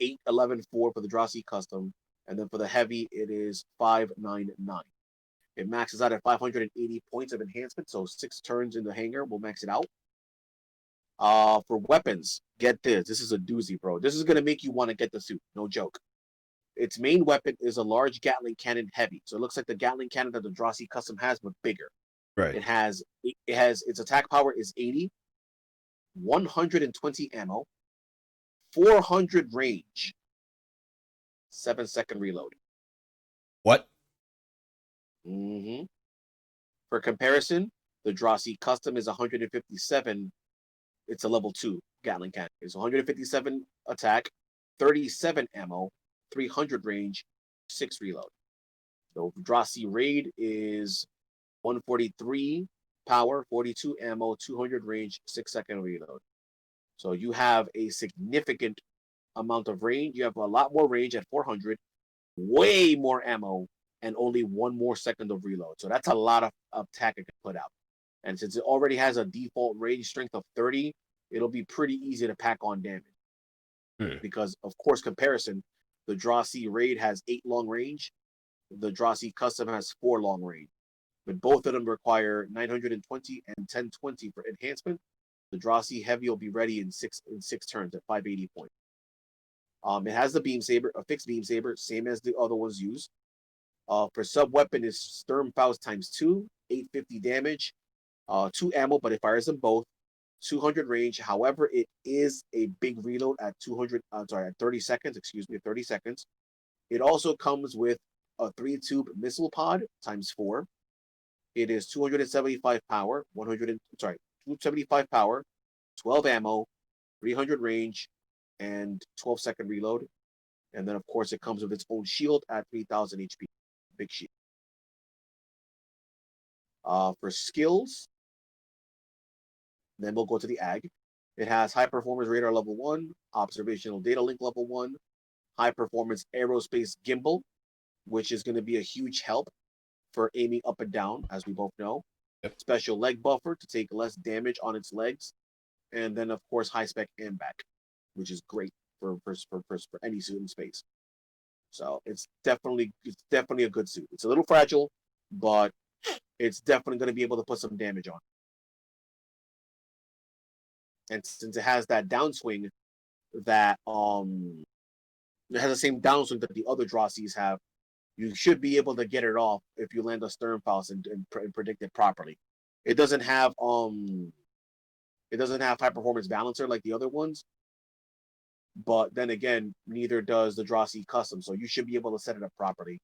Speaker 2: 8 11 4 for the draw C custom, and then for the heavy, it is 5 9 9. It maxes out at 580 points of enhancement, so 6 turns in the hangar will max it out. For weapons, get this. This is a doozy, bro. This is gonna make you want to get the suit. No joke. Its main weapon is a large Gatling cannon heavy. So it looks like the Gatling cannon that the Drossi custom has, but bigger.
Speaker 1: Right.
Speaker 2: It has its attack power is 80, 120 ammo, 400 range, 7-second reload.
Speaker 1: What?
Speaker 2: Mm-hmm. For comparison, the Drossi custom is 157. It's a level 2 Gatling cannon. It's 157 attack, 37 ammo, 300 range, 6 reload. So Drossi raid is 143 power, 42 ammo, 200 range, 6-second reload. So you have a significant amount of range. You have a lot more range at 400, way more ammo, and only 1 more second of reload. So that's a lot of attack it can put out. And since it already has a default range strength of 30, it'll be pretty easy to pack on damage. Because, of course, comparison, the Drossi raid has 8 long range. The Drossi custom has 4 long range. But both of them require 920 and 1020 for enhancement. The Drossi heavy will be ready in six turns at 580 points. It has the beam saber, a fixed beam saber, same as the other ones use. For sub weapon is Sturmfaust times 2, 850 damage, 2 ammo, but it fires them both. 200 range. However, it is a big reload at 200. At 30 seconds. Excuse me, 30 seconds. It also comes with a 3-tube missile pod times 4. It is 275 power, 275 power, 12 ammo, 300 range, and 12-second reload. And then, of course, it comes with its own shield at 3,000 HP. big shield. For skills, then we'll go to the AG. It has high performance radar level 1, observational data link level 1, high performance aerospace gimbal, which is going to be a huge help for aiming up and down, as we both know.
Speaker 1: Yep.
Speaker 2: Special leg buffer to take less damage on its legs. And then, of course, high spec AMBAC, which is great for any suit in space. So it's definitely a good suit. It's a little fragile, but it's definitely going to be able to put some damage on. And since it has that downswing that it has the same downswing that the other Drossies have, you should be able to get it off if you land a stern pulse and predict it properly. It doesn't have high performance balancer like the other ones, but then again, neither does the Drossie custom, so you should be able to set it up properly.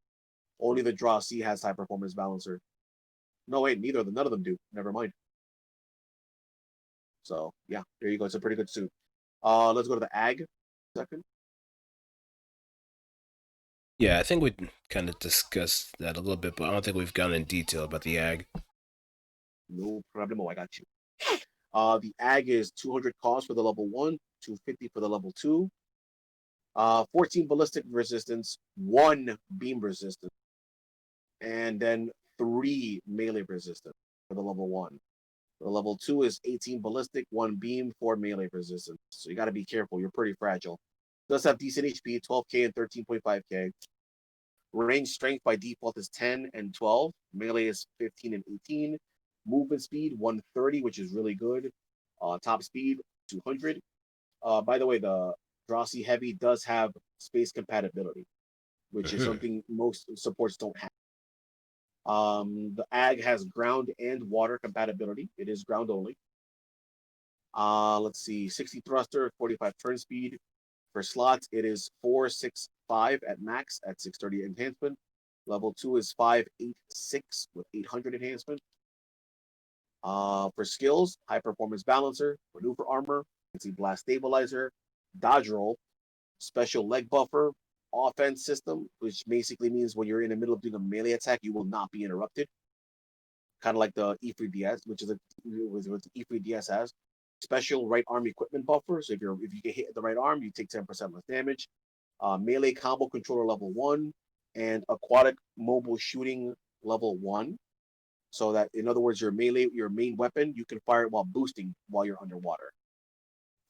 Speaker 2: Only the Drossie has high performance balancer. No, wait, none of them do. Never mind. So yeah, there you go. It's a pretty good suit. Let's go to the AG second.
Speaker 1: Yeah, I think we kind of discussed that a little bit, but I don't think we've gone in detail about the AG.
Speaker 2: No problemo, I got you. The AG is 200 cost for the level 1, 250 for the level 2. 14 ballistic resistance, 1 beam resistance, and then 3 melee resistance for the level 1. The level 2 is 18 ballistic, 1 beam, 4 melee resistance. So you got to be careful. You're pretty fragile. It does have decent HP, 12k and 13.5k. Range strength by default is 10 and 12. Melee is 15 and 18. Movement speed 130, which is really good. Top speed 200. By the way, the Drossie Heavy does have space compatibility, which is something most supports don't have. The AG has ground and water compatibility. It is ground only. Let's see, 60 thruster, 45 turn speed. For slots, it is 465 at max at 630 enhancement. Level 2 is 586 with 800 enhancement. For skills, high performance balancer, maneuver armor, anti-blast stabilizer, dodge roll, special leg buffer, offense system, which basically means when you're in the middle of doing a melee attack, you will not be interrupted. Kind of like the E3DS, which is what the E3DS has. Special right arm equipment buffer. So if you get hit at the right arm, you take 10% less damage. Melee combo controller level 1 and aquatic mobile shooting level 1. So that, in other words, your main weapon, you can fire it while boosting while you're underwater.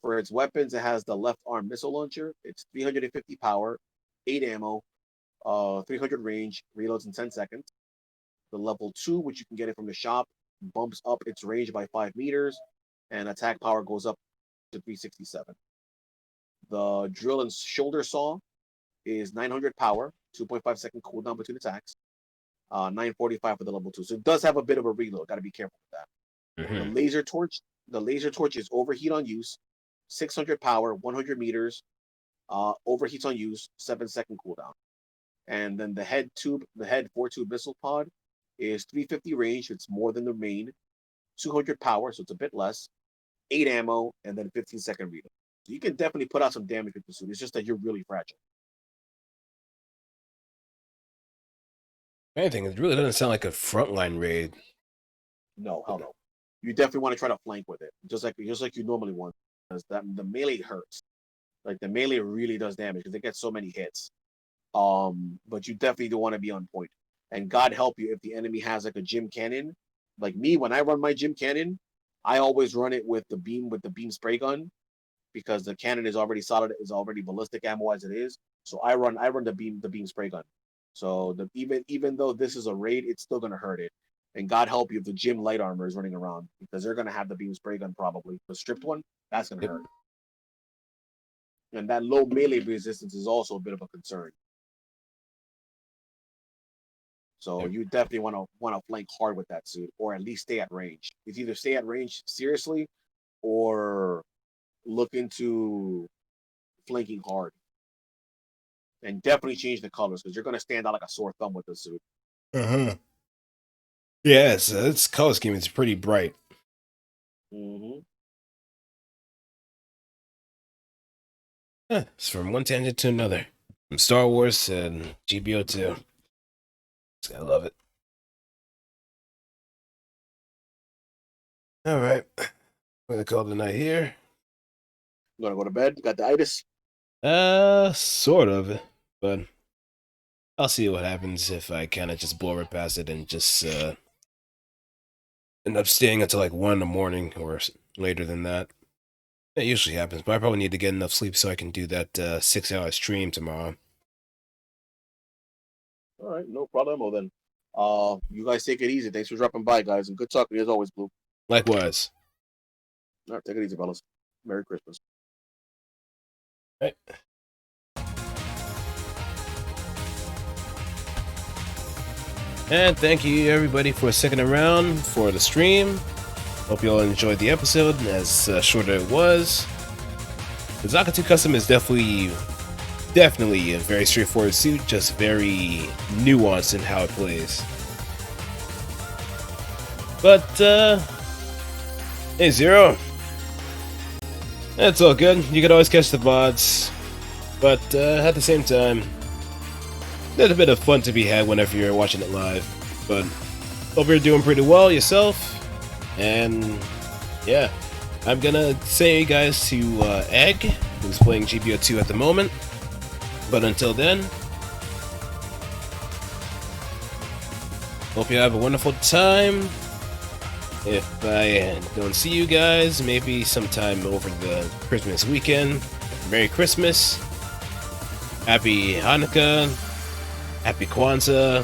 Speaker 2: For its weapons, it has the left arm missile launcher. It's 350 power, 8 ammo, 300 range, reloads in 10 seconds. The level 2, which you can get it from the shop, bumps up its range by 5 meters, and attack power goes up to 367. The drill and shoulder saw is 900 power, 2.5 second cooldown between attacks, 945 for the level 2. So it does have a bit of a reload. Got to be careful with that. The laser torch is overheat on use, 600 power, 100 meters, overheats on use, 7-second cooldown. And then the head 4-tube missile pod is 350 range. It's more than the main, 200 power, so it's a bit less, 8 ammo, and then 15-second reload. So you can definitely put out some damage with the suit. It's just that you're really fragile.
Speaker 1: Anything, it really doesn't sound like a frontline raid.
Speaker 2: No, hell no. You definitely want to try to flank with it, just like you normally want, because the melee hurts. Like the melee really does damage because it gets so many hits. But you definitely do want to be on point. And God help you if the enemy has like a gym cannon. Like me, when I run my gym cannon, I always run it with the beam spray gun, because the cannon is already solid, is already ballistic ammo as it is. So I run the beam spray gun. So even though this is a raid, it's still gonna hurt it. And God help you if the gym light armor is running around, because they're gonna have the beam spray gun probably. The stripped one, that's gonna hurt. And that low melee resistance is also a bit of a concern. So you definitely want to flank hard with that suit, or at least stay at range. It's either stay at range seriously, or look into flanking hard. And definitely change the colors, because you're going to stand out like a sore thumb with this suit.
Speaker 1: Yes, its color scheme is pretty bright. It's from one tangent to another. From Star Wars and GBO2. I love it. All right. We're going to call it a night here.
Speaker 2: You gonna go to bed? You got the itis?
Speaker 1: Sort of. But I'll see what happens if I kind of just blow right past it and just end up staying until like 1 in the morning or later than that. That usually happens, but I probably need to get enough sleep so I can do that 6-hour stream tomorrow.
Speaker 2: All right, no problemo then. You guys take it easy. Thanks for dropping by, guys, and good talking as always, Blue.
Speaker 1: Likewise.
Speaker 2: All right, take it easy, fellas. Merry Christmas.
Speaker 1: Right. And thank you everybody for sticking around for the stream. Hope you all enjoyed the episode, as short as it was. The Zaku 2 Custom is definitely a very straightforward suit, just very nuanced in how it plays. But, hey Zero, that's all good. You can always catch the VODs, but at the same time, there's a bit of fun to be had whenever you're watching it live. But hope you're doing pretty well yourself, and yeah, I'm gonna say you guys to Egg, who's playing GBO 2 at the moment. But until then, hope you have a wonderful time. If I don't see you guys, maybe sometime over the Christmas weekend. Merry Christmas, Happy Hanukkah, Happy Kwanzaa,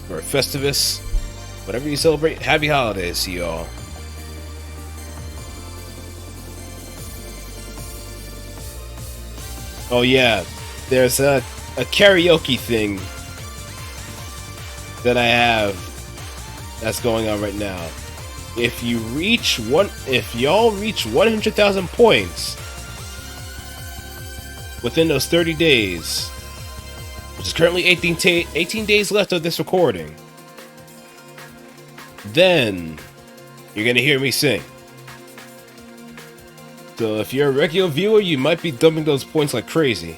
Speaker 1: or Festivus. Whatever you celebrate, happy holidays to you all. Oh yeah, there's a karaoke thing that I have that's going on right now. If y'all reach 100,000 points within those 30 days, which is currently 18 days left of this recording, then you're gonna hear me sing. So if you're a regular viewer, you might be dumping those points like crazy.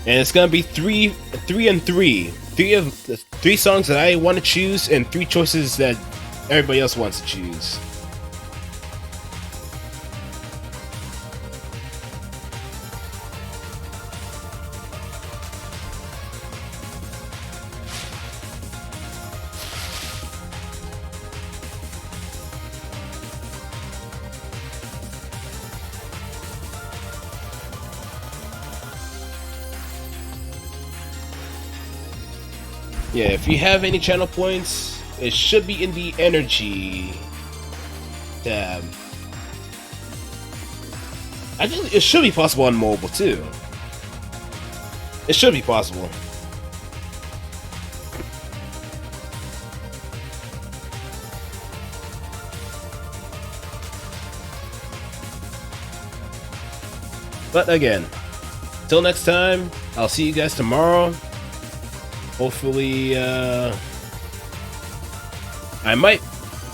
Speaker 1: And it's gonna be three and three. Three songs that I want to choose, and 3 choices that everybody else wants to choose. Yeah, if you have any channel points, it should be in the energy tab. I think it should be possible on mobile too. It should be possible. But again, till next time, I'll see you guys tomorrow. Hopefully, I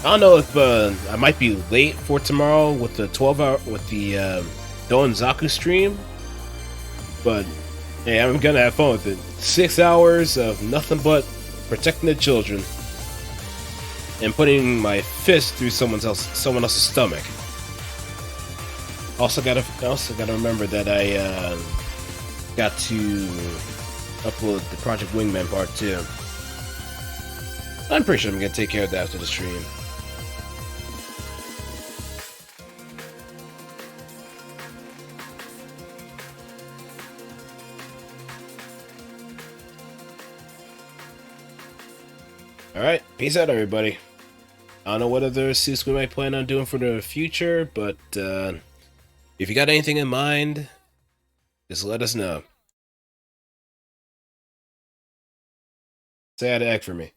Speaker 1: don't know if I might be late for tomorrow with the 12-hour with the Don Zaku stream, but hey, I'm gonna have fun with it. 6 hours of nothing but protecting the children and putting my fist through someone else's stomach. Also gotta remember that I got to upload the Project Wingman part 2. I'm pretty sure I'm gonna take care of that after the stream. Alright, peace out everybody. I don't know what other suits we might plan on doing for the future, but if you got anything in mind, just let us know. Say hi to Egg for me.